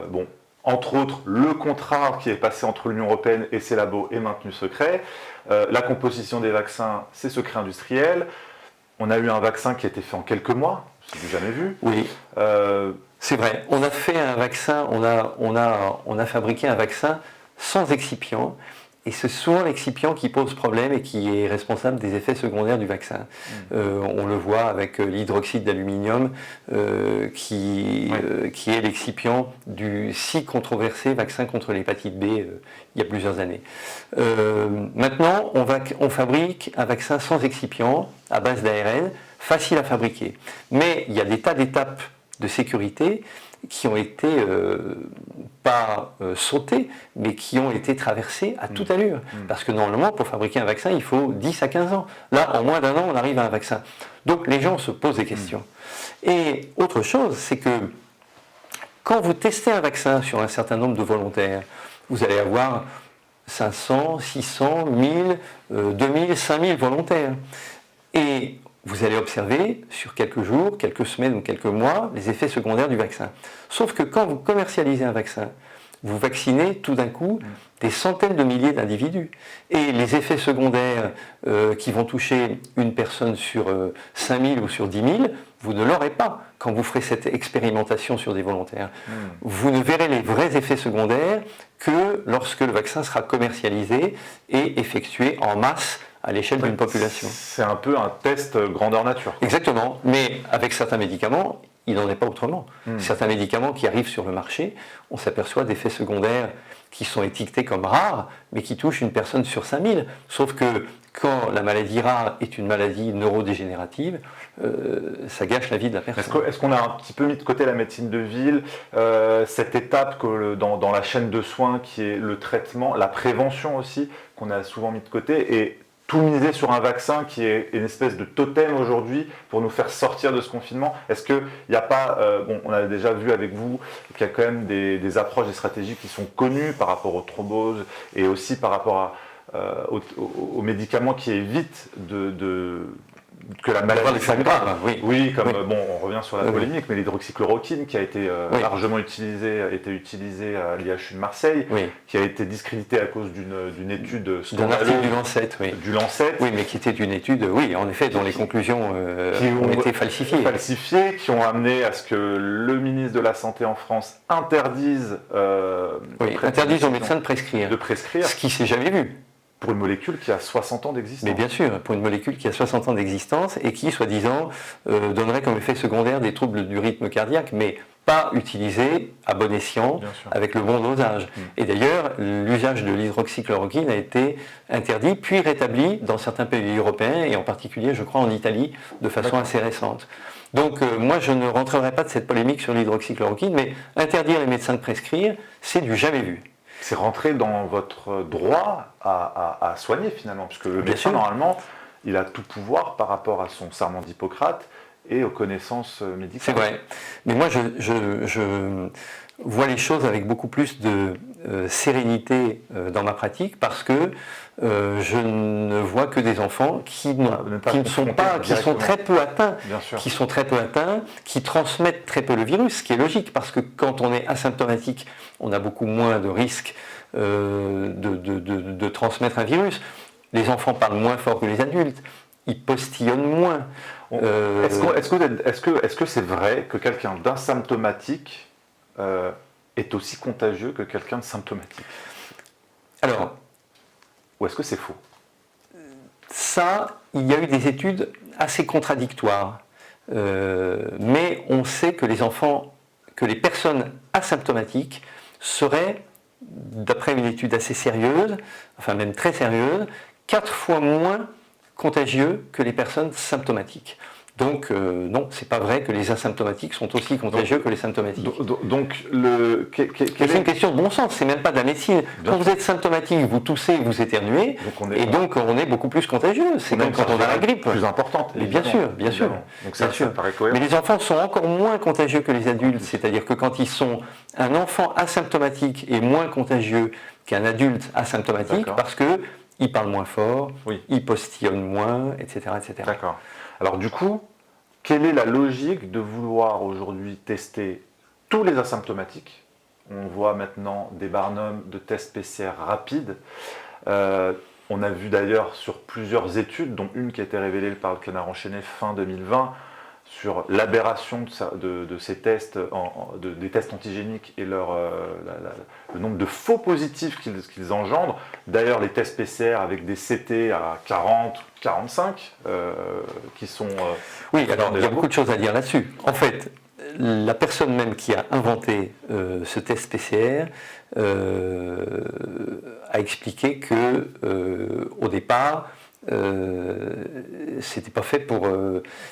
Bon, entre autres, le contrat qui est passé entre l'Union européenne et ses labos est maintenu secret. La composition des vaccins, c'est secret industriel. On a eu un vaccin qui a été fait en quelques mois, c'est du jamais vu. Oui. C'est vrai. On a fait un vaccin, on a fabriqué un vaccin sans excipient, et c'est souvent l'excipient qui pose problème et qui est responsable des effets secondaires du vaccin. On le voit avec l'hydroxyde d'aluminium, qui est l'excipient du si controversé vaccin contre l'hépatite B il y a plusieurs années. Maintenant, on fabrique un vaccin sans excipient, à base d'ARN, facile à fabriquer. Mais il y a des tas d'étapes de sécurité qui ont été pas sautées, mais qui ont été traversées à toute allure. Parce que normalement, pour fabriquer un vaccin, il faut 10 à 15 ans. Là, en moins d'1 an, on arrive à un vaccin. Donc les gens se posent des questions. Et autre chose, c'est que quand vous testez un vaccin sur un certain nombre de volontaires, vous allez avoir 500, 600, 1000, 2000, 5000 volontaires. Et vous allez observer sur quelques jours, quelques semaines ou quelques mois les effets secondaires du vaccin. Sauf que quand vous commercialisez un vaccin, vous vaccinez tout d'un coup des centaines de milliers d'individus. Et les effets secondaires qui vont toucher une personne sur 5000 ou sur 10 000, vous ne l'aurez pas quand vous ferez cette expérimentation sur des volontaires. Vous ne verrez les vrais effets secondaires que lorsque le vaccin sera commercialisé et effectué en masse à l'échelle d'une population. C'est un peu un test grandeur nature. Exactement, mais avec certains médicaments, il n'en est pas autrement. Certains médicaments qui arrivent sur le marché, on s'aperçoit d'effets secondaires qui sont étiquetés comme rares, mais qui touchent une personne sur 5000. Sauf que quand la maladie rare est une maladie neurodégénérative, ça gâche la vie de la personne. Est-ce qu'on a un petit peu mis de côté la médecine de ville, cette étape dans la chaîne de soins qui est le traitement, la prévention aussi, qu'on a souvent mis de côté, et tout miser sur un vaccin qui est une espèce de totem aujourd'hui pour nous faire sortir de ce confinement? Est-ce qu'il n'y a pas, on a déjà vu avec vous qu'il y a quand même des approches, des stratégies qui sont connues par rapport aux thromboses et aussi par rapport aux médicaments qui évitent que la maladie s'aggrave. Oui, comme on revient sur la polémique, mais l'hydroxychloroquine qui a été largement utilisée à l'IHU de Marseille, qui a été discréditée à cause d'une étude scandaleuse du Lancet. Oui, mais qui était une étude, en effet, dont les conclusions ont été falsifiées. Qui ont amené à ce que le ministre de la Santé en France interdise aux médecins de prescrire. Ce qui ne s'est jamais vu. Pour une molécule qui a 60 ans d'existence. Mais bien sûr, pour une molécule qui a 60 ans d'existence et qui, soi-disant, donnerait comme effet secondaire des troubles du rythme cardiaque, mais pas utilisée à bon escient, avec le bon dosage. Et d'ailleurs, l'usage de l'hydroxychloroquine a été interdit, puis rétabli dans certains pays européens, et en particulier, je crois, en Italie, de façon assez récente. Donc, moi, je ne rentrerai pas de cette polémique sur l'hydroxychloroquine, mais interdire les médecins de prescrire, c'est du jamais vu. C'est rentrer dans votre droit à soigner finalement, puisque le médecin, normalement, il a tout pouvoir par rapport à son serment d'Hippocrate et aux connaissances médicales. C'est vrai. Mais moi, je vois les choses avec beaucoup plus de sérénité dans ma pratique, parce que je ne vois que des enfants qui sont très peu atteints, qui transmettent très peu le virus, ce qui est logique, parce que quand on est asymptomatique, on a beaucoup moins de risques de transmettre un virus. Les enfants parlent moins fort que les adultes, ils postillonnent moins. Est-ce que c'est vrai que quelqu'un d'asymptomatique est aussi contagieux que quelqu'un de symptomatique? Alors, ou est-ce que c'est faux? ça, il y a eu des études assez contradictoires. Mais on sait que les personnes asymptomatiques seraient, d'après une étude assez sérieuse, enfin même très sérieuse, 4 fois moins contagieux que les personnes symptomatiques. Donc non, c'est pas vrai que les asymptomatiques sont aussi contagieux que les symptomatiques. Donc, c'est une question de bon sens, c'est même pas de la médecine. Quand vous êtes symptomatique, vous toussez, vous éternuez, donc on est beaucoup plus contagieux. C'est comme quand on a la grippe. Plus importante. Mais bien sûr. Donc ça paraît cohérent. Mais les enfants sont encore moins contagieux que les adultes, c'est-à-dire que quand ils sont un enfant asymptomatique est moins contagieux qu'un adulte asymptomatique parce que il parle moins fort, il postillonne moins, etc., etc. D'accord. Alors du coup, quelle est la logique de vouloir aujourd'hui tester tous les asymptomatiques? On voit maintenant des barnums de tests PCR rapides. On a vu d'ailleurs sur plusieurs études, dont une qui a été révélée par le Canard enchaîné fin 2020, sur l'aberration de ces tests, des tests antigéniques et le nombre de faux positifs qu'ils engendrent. D'ailleurs, les tests PCR avec des CT à 40, 45, qui sont... oui, alors il y a beaucoup de choses à dire là-dessus. En fait, la personne même qui a inventé ce test PCR a expliqué que, au départ, c'était pas fait pour.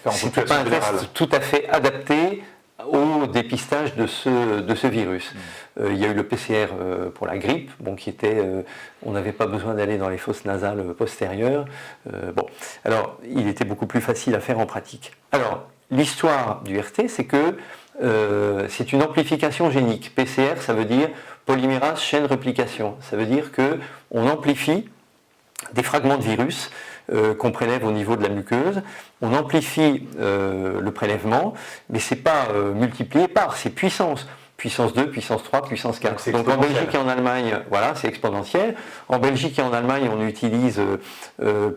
C'était pas un test tout à fait adapté au dépistage de ce virus. Il y a eu le PCR pour la grippe, qui était, on n'avait pas besoin d'aller dans les fosses nasales postérieures. Alors il était beaucoup plus facile à faire en pratique. Alors l'histoire du RT, c'est que c'est une amplification génique. PCR, ça veut dire polymérase chaîne réplication. Ça veut dire que on amplifie des fragments de virus qu'on prélève au niveau de la muqueuse. On amplifie le prélèvement, mais ce n'est pas multiplié par, c'est puissance. Puissance 2, puissance 3, puissance 4. Donc en Belgique et en Allemagne, voilà, c'est exponentiel. En Belgique et en Allemagne, on utilise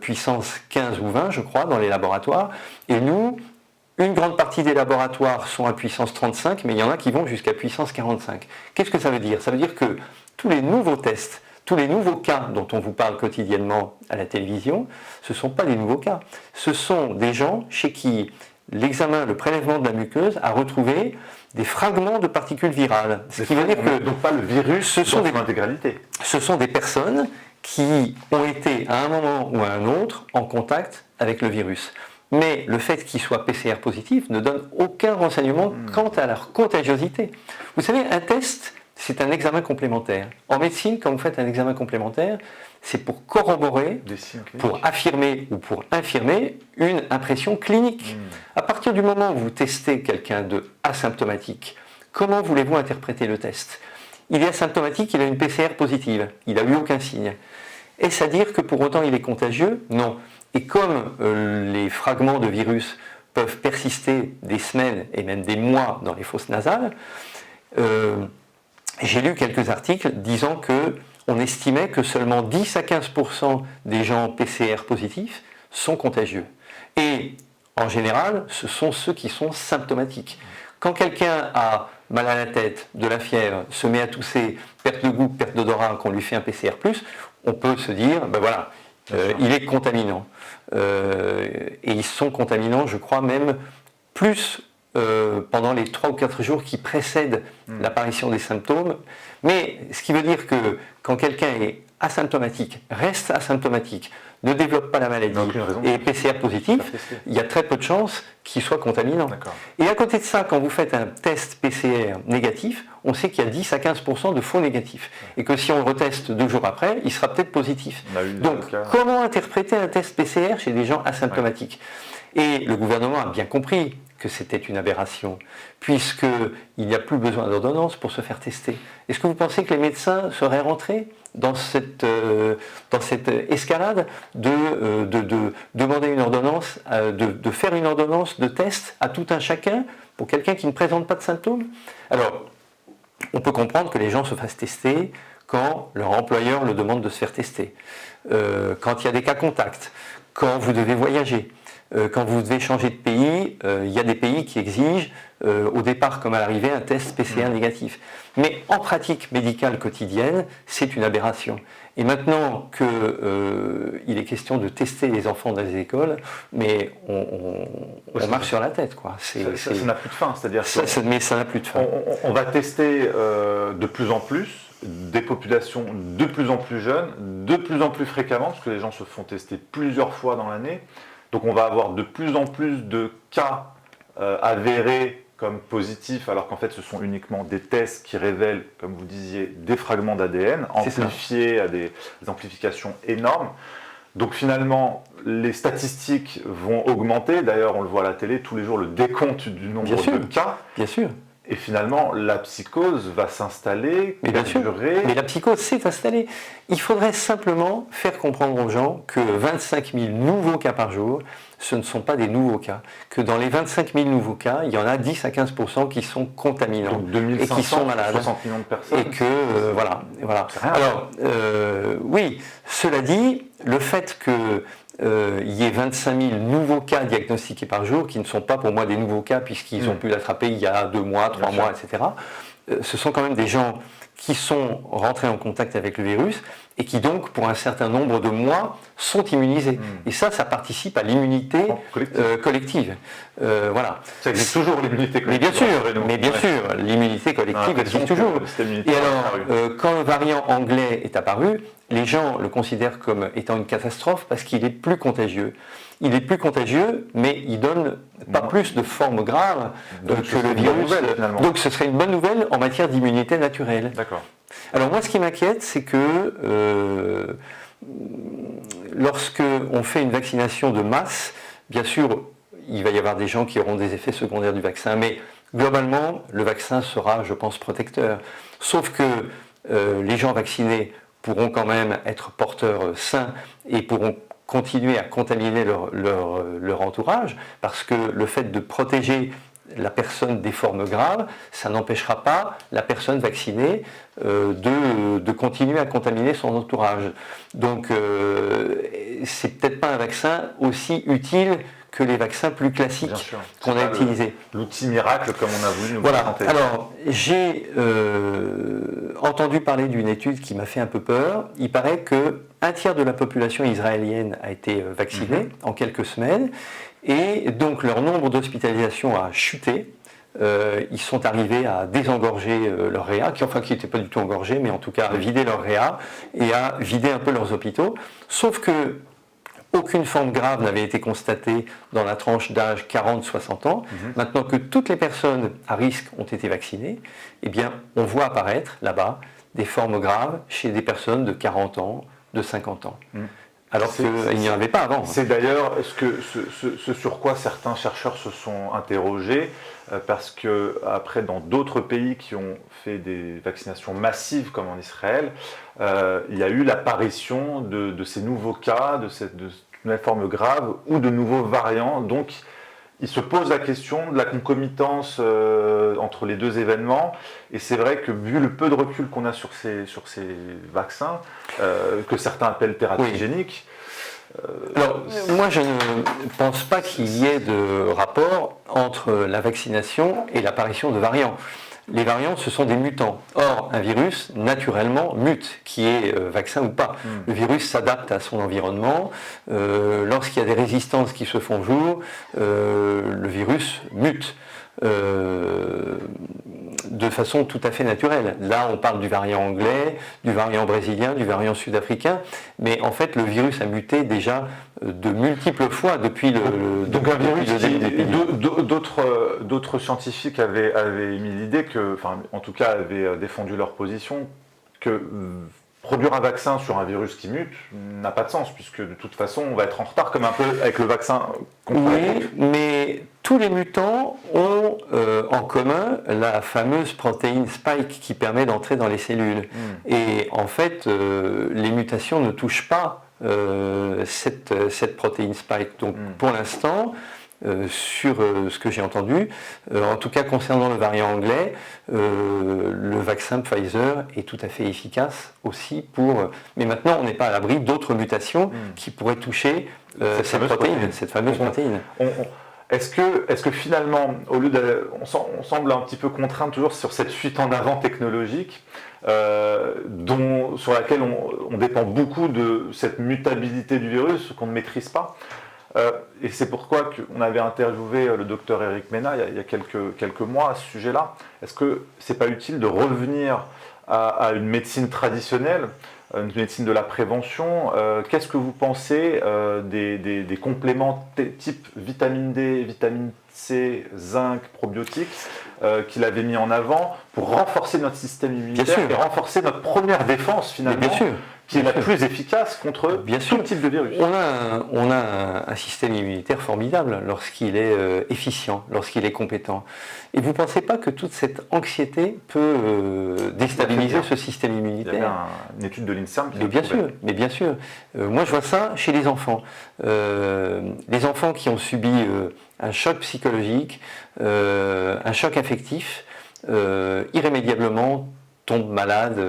puissance 15 ou 20, je crois, dans les laboratoires. Et nous, une grande partie des laboratoires sont à puissance 35, mais il y en a qui vont jusqu'à puissance 45. Qu'est-ce que ça veut dire? Ça veut dire que tous les nouveaux tests, tous les nouveaux cas dont on vous parle quotidiennement à la télévision, ce ne sont pas des nouveaux cas. Ce sont des gens chez qui l'examen, le prélèvement de la muqueuse a retrouvé des fragments de particules virales. Ce qui veut dire que donc pas le virus, ce sont des intégralités. Ce sont des personnes qui ont été à un moment ou à un autre en contact avec le virus. Mais le fait qu'ils soient PCR positifs ne donne aucun renseignement quant à leur contagiosité. Vous savez, un test, c'est un examen complémentaire. En médecine, quand vous faites un examen complémentaire, c'est pour corroborer, pour affirmer ou pour infirmer une impression clinique. À partir du moment où vous testez quelqu'un de asymptomatique, comment voulez-vous interpréter le test? Il est asymptomatique, il a une PCR positive, il n'a eu aucun signe. Est-ce à dire que pour autant il est contagieux? Non. Et comme les fragments de virus peuvent persister des semaines et même des mois dans les fosses nasales, j'ai lu quelques articles disant qu'on estimait que seulement 10 à 15% des gens PCR positifs sont contagieux. Et en général, ce sont ceux qui sont symptomatiques. Quand quelqu'un a mal à la tête, de la fièvre, se met à tousser, perte de goût, perte d'odorat, qu'on lui fait un PCR+, on peut se dire, il est contaminant. Et ils sont contaminants, je crois, même plus pendant les 3 ou 4 jours qui précèdent l'apparition des symptômes. Mais ce qui veut dire que quand quelqu'un est asymptomatique, reste asymptomatique, ne développe pas la maladie et est PCR positif, il y a très peu de chances qu'il soit contaminant. Et à côté de ça, quand vous faites un test PCR négatif, on sait qu'il y a 10 à 15% de faux négatifs. Et que si on le reteste 2 jours après, il sera peut-être positif. Donc, comment interpréter un test PCR chez des gens asymptomatiques? Et le gouvernement a bien compris que c'était une aberration, puisqu'il n'y a plus besoin d'ordonnance pour se faire tester. Est-ce que vous pensez que les médecins seraient rentrés dans cette escalade de demander une ordonnance, de faire une ordonnance de test à tout un chacun pour quelqu'un qui ne présente pas de symptômes? Alors, on peut comprendre que les gens se fassent tester quand leur employeur le demande de se faire tester, quand il y a des cas contacts, quand vous devez voyager. quand vous devez changer de pays, il y a des pays qui exigent au départ comme à l'arrivée un test PCR négatif. Mais en pratique médicale quotidienne, c'est une aberration. Et maintenant qu'il est question de tester les enfants dans les écoles, mais on marche sur la tête, quoi. Ça n'a plus de fin, c'est-à-dire mais ça n'a plus de fin. On va tester de plus en plus des populations de plus en plus jeunes, de plus en plus fréquemment, parce que les gens se font tester plusieurs fois dans l'année. Donc on va avoir de plus en plus de cas avérés comme positifs, alors qu'en fait ce sont uniquement des tests qui révèlent, comme vous disiez, des fragments d'ADN amplifiés à des amplifications énormes. Donc finalement, les statistiques vont augmenter. D'ailleurs, on le voit à la télé tous les jours, le décompte du nombre de cas. Bien sûr. Et finalement, la psychose va s'installer, perdurer. Mais la psychose s'est installée. Il faudrait simplement faire comprendre aux gens que 25 000 nouveaux cas par jour, ce ne sont pas des nouveaux cas. Que dans les 25 000 nouveaux cas, il y en a 10 à 15 % qui sont contaminants. Donc 2500, et qui sont malades. 60 millions de personnes. Et que, voilà. Alors, oui, cela dit, le fait que il y ait 25 000 nouveaux cas diagnostiqués par jour, qui ne sont pas pour moi des nouveaux cas puisqu'ils ont pu l'attraper il y a 2 mois, 3 mois, etc. Ce sont quand même des gens qui sont rentrés en contact avec le virus et qui donc, pour un certain nombre de mois, sont immunisés. Et ça participe à l'immunité collective. Voilà. Ça existe toujours, l'immunité collective. Mais bien sûr, l'immunité collective existe toujours. Et alors, quand le variant anglais est apparu, les gens le considèrent comme étant une catastrophe parce qu'il est plus contagieux. Il est plus contagieux, mais il donne pas plus de formes graves que le virus. Donc ce serait une bonne nouvelle en matière d'immunité naturelle. D'accord. Alors moi, ce qui m'inquiète, c'est que lorsque on fait une vaccination de masse, bien sûr, il va y avoir des gens qui auront des effets secondaires du vaccin, mais globalement, le vaccin sera, je pense, protecteur. Sauf que les gens vaccinés pourront quand même être porteurs sains et pourront continuer à contaminer leur entourage, parce que le fait de protéger la personne des formes graves, ça n'empêchera pas la personne vaccinée de continuer à contaminer son entourage. Donc c'est peut-être pas un vaccin aussi utile que les vaccins plus classiques qu'on a utilisés. L'outil miracle comme on a voulu nous présenter. Alors, j'ai entendu parler d'une étude qui m'a fait un peu peur. Il paraît qu'un tiers de la population israélienne a été vaccinée en quelques semaines, et donc leur nombre d'hospitalisations a chuté. Ils sont arrivés à désengorger leur réa, qui n'étaient pas du tout engorgés, mais en tout cas à vider leur réa et à vider un peu leurs hôpitaux. Sauf que aucune forme grave n'avait été constatée dans la tranche d'âge 40-60 ans. Maintenant que toutes les personnes à risque ont été vaccinées, eh bien, on voit apparaître là-bas des formes graves chez des personnes de 40 ans, de 50 ans. Alors qu'il n'y en avait pas avant. C'est d'ailleurs ce sur quoi certains chercheurs se sont interrogés, parce que après, dans d'autres pays qui ont fait des vaccinations massives, comme en Israël, il y a eu l'apparition de ces nouveaux cas, de nouvelles formes graves ou de nouveaux variants. Donc, il se pose la question de la concomitance entre les deux événements. Et c'est vrai que vu le peu de recul qu'on a sur ces vaccins, que certains appellent tératogéniques, alors, moi, je ne pense pas qu'il y ait de rapport entre la vaccination et l'apparition de variants. Les variants, ce sont des mutants. Or, un virus, naturellement, mute, qui est vaccin ou pas. Le virus s'adapte à son environnement. Lorsqu'il y a des résistances qui se font jour, le virus mute. De façon tout à fait naturelle. Là, on parle du variant anglais, du variant brésilien, du variant sud-africain, mais en fait, le virus a muté déjà de multiples fois depuis le Donc un virus d'autres scientifiques avaient émis l'idée en tout cas avaient défendu leur position, que produire un vaccin sur un virus qui mute n'a pas de sens, puisque de toute façon, on va être en retard, comme un peu avec le vaccin contre la grippe. Mais tous les mutants ont en commun la fameuse protéine spike qui permet d'entrer dans les cellules. Et en fait, les mutations ne touchent pas cette protéine spike. Donc pour l'instant, sur ce que j'ai entendu. En tout cas, concernant le variant anglais, le vaccin Pfizer est tout à fait efficace aussi pour... Mais maintenant, on n'est pas à l'abri d'autres mutations qui pourraient toucher cette fameuse protéine. Est-ce que finalement, on semble un petit peu contraint toujours sur cette fuite en avant technologique, sur laquelle on dépend beaucoup de cette mutabilité du virus qu'on ne maîtrise pas. Et c'est pourquoi on avait interviewé le docteur Eric Mena il y a quelques mois à ce sujet-là. Est-ce que c'est pas utile de revenir à une médecine traditionnelle, une médecine de la prévention? Qu'est-ce que vous pensez des compléments type vitamine D, vitamine C, zinc, probiotiques qu'il avait mis en avant pour renforcer notre système immunitaire et renforcer notre première défense finalement, qui est la plus efficace contre tout type de virus? On a un système immunitaire formidable lorsqu'il est efficient, lorsqu'il est compétent. Et vous ne pensez pas que toute cette anxiété peut déstabiliser ce système immunitaire? Il y avait une étude de l'INSERM qui mais bien sûr. Moi, je vois ça chez les enfants. Les enfants qui ont subi un choc psychologique, un choc affectif, irrémédiablement tombent malades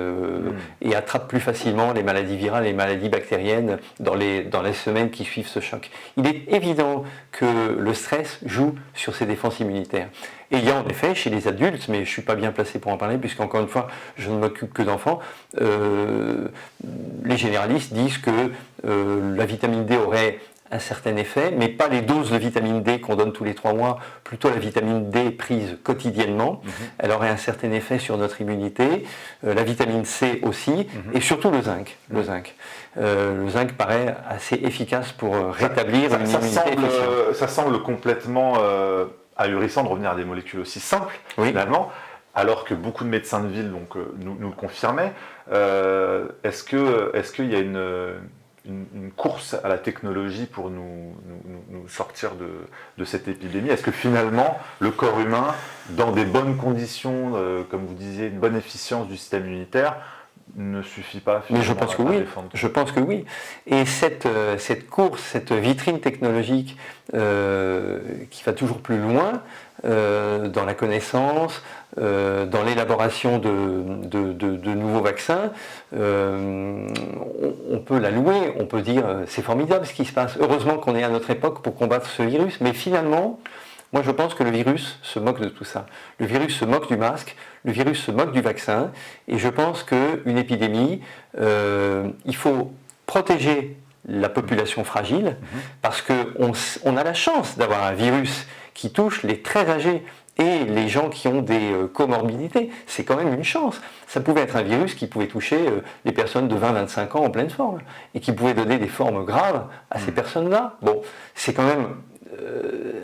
et attrapent plus facilement les maladies virales, les maladies bactériennes dans les semaines qui suivent ce choc. Il est évident que le stress joue sur ces défenses immunitaires. Et il y a en effet chez les adultes, mais je ne suis pas bien placé pour en parler, puisqu'encore une fois, je ne m'occupe que d'enfants, les généralistes disent que la vitamine D aurait un certain effet, mais pas les doses de vitamine D qu'on donne tous les 3 mois, plutôt la vitamine D prise quotidiennement. Elle aurait un certain effet sur notre immunité, la vitamine C aussi, et surtout le zinc. Le zinc paraît assez efficace pour rétablir une immunité efficiente. Ça semble complètement ahurissant de revenir à des molécules aussi simples, finalement, alors que beaucoup de médecins de ville nous le confirmaient. Est-ce qu'il y a une course à la technologie pour nous sortir de cette épidémie? Est-ce que finalement, le corps humain, dans des bonnes conditions, comme vous disiez, une bonne efficience du système immunitaire, ne suffit pas finalement? Mais je pense que oui. Je pense que oui. Et cette course, cette vitrine technologique qui va toujours plus loin dans la connaissance, dans l'élaboration de nouveaux vaccins, on peut la louer, on peut dire c'est formidable ce qui se passe. Heureusement qu'on est à notre époque pour combattre ce virus, mais finalement, moi je pense que le virus se moque de tout ça. Le virus se moque du masque, le virus se moque du vaccin, et je pense qu'une épidémie, il faut protéger la population fragile, parce qu'on a la chance d'avoir un virus qui touche les très âgés et les gens qui ont des comorbidités. C'est quand même une chance. Ça pouvait être un virus qui pouvait toucher les personnes de 20-25 ans en pleine forme, et qui pouvait donner des formes graves à ces personnes-là. Bon, c'est quand même...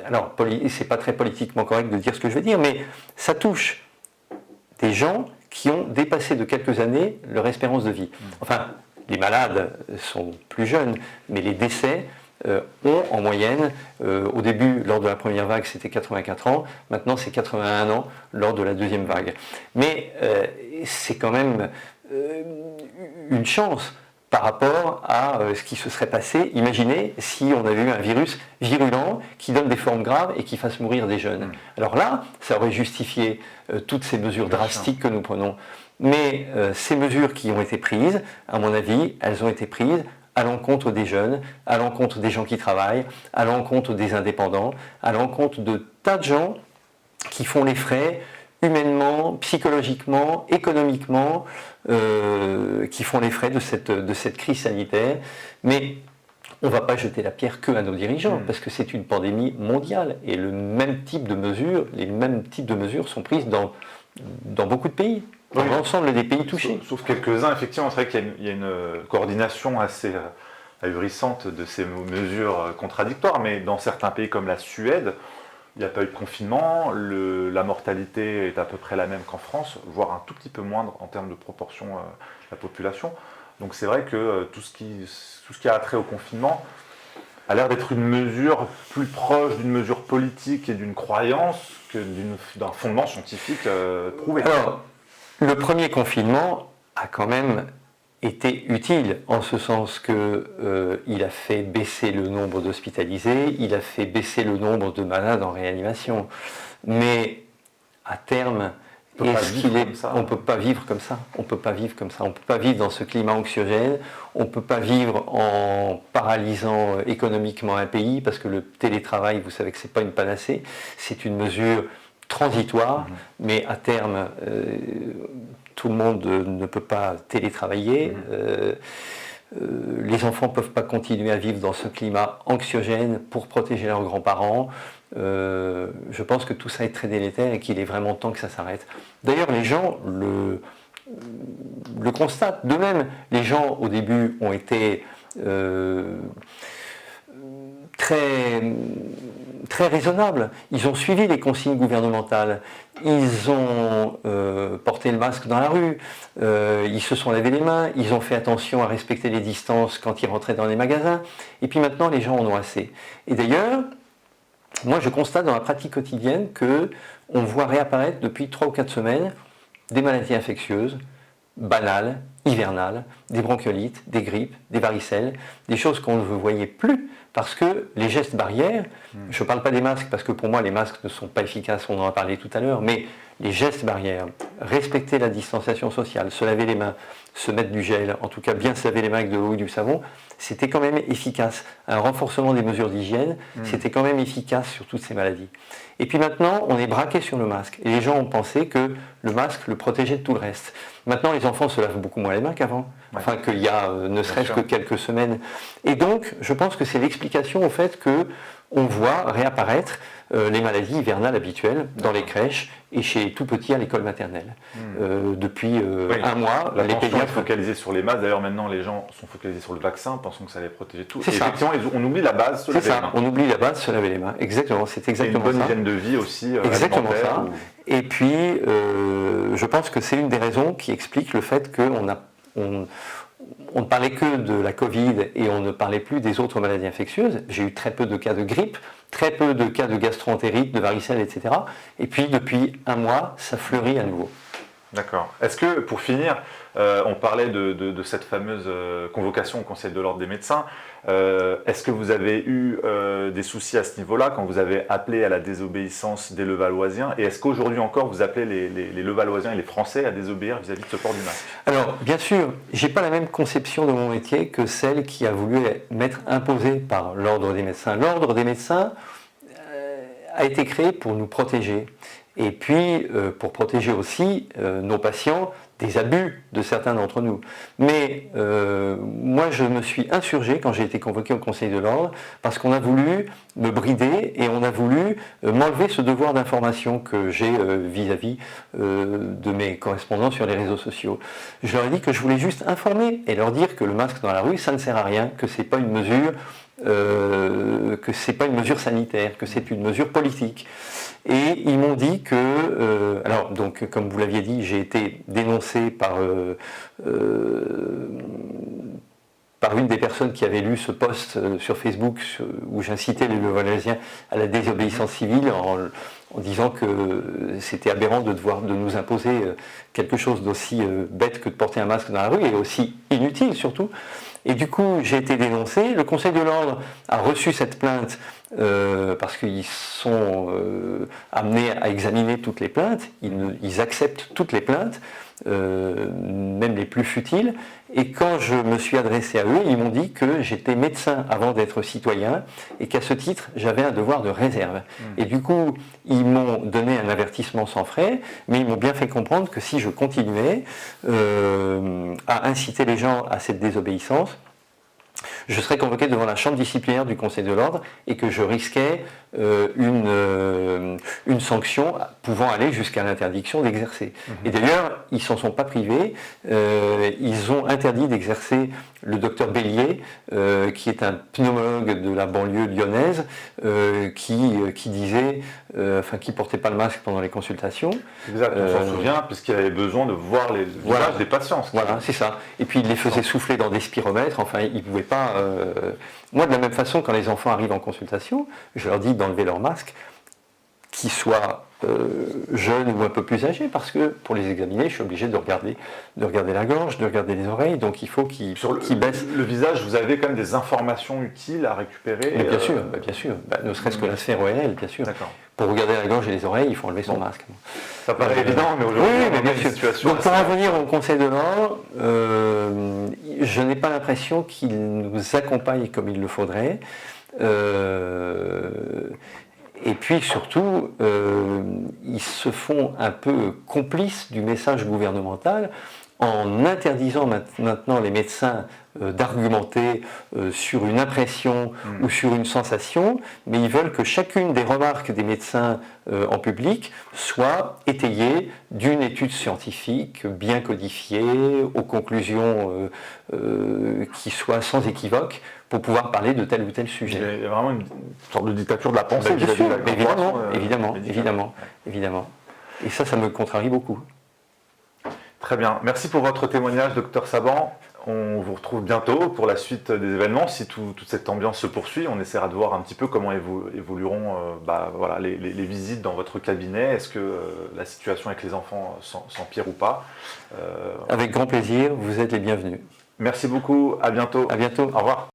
alors, c'est pas très politiquement correct de dire ce que je veux dire, mais ça touche des gens qui ont dépassé de quelques années leur espérance de vie. Enfin, les malades sont plus jeunes, mais les décès ont en moyenne, au début, lors de la première vague, c'était 84 ans, maintenant c'est 81 ans lors de la deuxième vague. Mais c'est quand même une chance par rapport à ce qui se serait passé. Imaginez si on avait eu un virus virulent qui donne des formes graves et qui fasse mourir des jeunes. Alors là, ça aurait justifié toutes ces mesures drastiques que nous prenons. Mais ces mesures qui ont été prises, à mon avis, elles ont été prises à l'encontre des jeunes, à l'encontre des gens qui travaillent, à l'encontre des indépendants, à l'encontre de tas de gens qui font les frais humainement, psychologiquement, économiquement, qui font les frais de cette crise sanitaire. Mais on ne va pas jeter la pierre que à nos dirigeants, parce que c'est une pandémie mondiale, et les mêmes types de mesures sont prises dans beaucoup de pays. Dans l'ensemble des pays touchés. Sauf quelques-uns, effectivement, c'est vrai qu'il y a une coordination assez ahurissante de ces mesures contradictoires, mais dans certains pays comme la Suède, il n'y a pas eu de confinement, la mortalité est à peu près la même qu'en France, voire un tout petit peu moindre en termes de proportion de la population. Donc c'est vrai que tout ce qui a trait au confinement a l'air d'être une mesure plus proche d'une mesure politique et d'une croyance que d'un fondement scientifique prouvé. Alors, le premier confinement a quand même été utile, en ce sens qu'il a fait baisser le nombre d'hospitalisés, il a fait baisser le nombre de malades en réanimation. Mais à terme, on ne peut pas vivre comme ça. On ne peut pas vivre comme ça. On ne peut pas vivre dans ce climat anxiogène. On ne peut pas vivre en paralysant économiquement un pays, parce que le télétravail, vous savez que ce n'est pas une panacée. C'est une mesure transitoire, mais à terme, tout le monde ne peut pas télétravailler. Les enfants ne peuvent pas continuer à vivre dans ce climat anxiogène pour protéger leurs grands-parents. Je pense que tout ça est très délétère et qu'il est vraiment temps que ça s'arrête. D'ailleurs, les gens le constatent d'eux-mêmes. Les gens, au début, ont été très raisonnables. Ils ont suivi les consignes gouvernementales. Ils ont porté le masque dans la rue. Ils se sont lavé les mains. Ils ont fait attention à respecter les distances quand ils rentraient dans les magasins. Et puis maintenant, les gens en ont assez. Et d'ailleurs, moi, je constate dans la pratique quotidienne qu'on voit réapparaître depuis 3 ou 4 semaines des maladies infectieuses, banales, hivernales, des bronchiolites, des grippes, des varicelles, des choses qu'on ne voyait plus parce que les gestes barrières, je ne parle pas des masques parce que pour moi les masques ne sont pas efficaces, on en a parlé tout à l'heure, mais les gestes barrières, respecter la distanciation sociale, se laver les mains, se mettre du gel, en tout cas bien se laver les mains avec de l'eau et du savon, c'était quand même efficace. Un renforcement des mesures d'hygiène, c'était quand même efficace sur toutes ces maladies. Et puis maintenant, on est braqué sur le masque. Et les gens ont pensé que le masque le protégeait de tout le reste. Maintenant, les enfants se lavent beaucoup moins les mains qu'avant. Enfin, qu'il y a ne serait-ce que quelques semaines. Et donc, je pense que c'est l'explication au fait qu'on voit réapparaître les maladies hivernales habituelles dans les crèches et chez les tout petits à l'école maternelle. Depuis un mois, les pédiatres sont focalisés sur les masques. D'ailleurs, maintenant, les gens sont focalisés sur le vaccin, pensant que ça allait protéger tout. C'est ça. Effectivement, on oublie la base, se laver les mains. On oublie la base, se laver les mains. Exactement, c'est exactement ça. Et une bonne hygiène de vie aussi. Exactement ça. Et puis, je pense que c'est une des raisons qui explique le fait qu'on ne parlait que de la Covid et on ne parlait plus des autres maladies infectieuses. J'ai eu très peu de cas de grippe, très peu de cas de gastro-entérite, de varicelle, etc. Et puis, depuis un mois, ça fleurit à nouveau. D'accord. Est-ce que, pour finir, on parlait de cette fameuse convocation au Conseil de l'Ordre des médecins. Est-ce que vous avez eu des soucis à ce niveau-là quand vous avez appelé à la désobéissance des Levalloisiens? Et est-ce qu'aujourd'hui encore, vous appelez les Levalloisiens et les Français à désobéir vis-à-vis de ce port du masque? Alors, bien sûr, je n'ai pas la même conception de mon métier que celle qui a voulu m'être imposée par l'Ordre des médecins. L'Ordre des médecins a été créé pour nous protéger. Et puis, pour protéger aussi nos patients des abus de certains d'entre nous. Mais moi, je me suis insurgé quand j'ai été convoqué au Conseil de l'Ordre parce qu'on a voulu me brider et on a voulu m'enlever ce devoir d'information que j'ai vis-à-vis de mes correspondants sur les réseaux sociaux. Je leur ai dit que je voulais juste informer et leur dire que le masque dans la rue, ça ne sert à rien, que c'est pas une mesure, que c'est pas une mesure sanitaire, que c'est une mesure politique. Et ils m'ont dit que, alors donc comme vous l'aviez dit, j'ai été dénoncé par une des personnes qui avait lu ce post sur Facebook où j'incitais les Levalloisiens à la désobéissance civile en disant que c'était aberrant de nous imposer quelque chose d'aussi bête que de porter un masque dans la rue et aussi inutile surtout. Et du coup, j'ai été dénoncé. Le Conseil de l'Ordre a reçu cette plainte parce qu'ils sont amenés à examiner toutes les plaintes. Ils acceptent toutes les plaintes, même les plus futiles. Et quand je me suis adressé à eux, ils m'ont dit que j'étais médecin avant d'être citoyen et qu'à ce titre, j'avais un devoir de réserve. Et du coup, ils m'ont donné un avertissement sans frais, mais ils m'ont bien fait comprendre que si je continuais à inciter les gens à cette désobéissance, je serais convoqué devant la chambre disciplinaire du Conseil de l'Ordre et que je risquais une sanction pouvant aller jusqu'à l'interdiction d'exercer. Et d'ailleurs, ils ne s'en sont pas privés, ils ont interdit d'exercer le docteur Bélier, qui est un pneumologue de la banlieue lyonnaise, qui disait, qui ne portait pas le masque pendant les consultations. Exact, on s'en souvient, puisqu'il avait besoin de voir les visages des patients. Voilà, c'est ça. Et puis il les faisait souffler dans des spiromètres, enfin il ne pouvait pas... Moi, de la même façon, quand les enfants arrivent en consultation, je leur dis d'enlever leur masque, qu'ils soient jeunes ou un peu plus âgés, parce que pour les examiner, je suis obligé de regarder la gorge, de regarder les oreilles, donc il faut qu'ils baissent. Le visage, vous avez quand même des informations utiles à récupérer. Mais bien sûr, ne serait-ce que la sphère ORL, bien sûr. D'accord. Pour regarder la gorge et les oreilles, il faut enlever son masque. Ça paraît évident, mais aujourd'hui, oui, on mais bien a une sûr. situation. Donc pour en venir au Conseil de l'Ordre, je n'ai pas l'impression qu'il nous accompagne comme il le faudrait. Et puis surtout, ils se font un peu complices du message gouvernemental en interdisant maintenant les médecins d'argumenter sur une impression ou sur une sensation, mais ils veulent que chacune des remarques des médecins en public soit étayée d'une étude scientifique bien codifiée, aux conclusions qui soient sans équivoque, pour pouvoir parler de tel ou tel sujet. Il y a vraiment une sorte de dictature de la pensée. Bien sûr, évidemment. Évidemment. Et ça me contrarie beaucoup. Très bien. Merci pour votre témoignage, docteur Saban. On vous retrouve bientôt pour la suite des événements. Si toute cette ambiance se poursuit, on essaiera de voir un petit peu comment évolueront les visites dans votre cabinet. Est-ce que la situation avec les enfants s'empire ou pas? Avec grand plaisir, vous êtes les bienvenus. Merci beaucoup, à bientôt. À bientôt. Au revoir.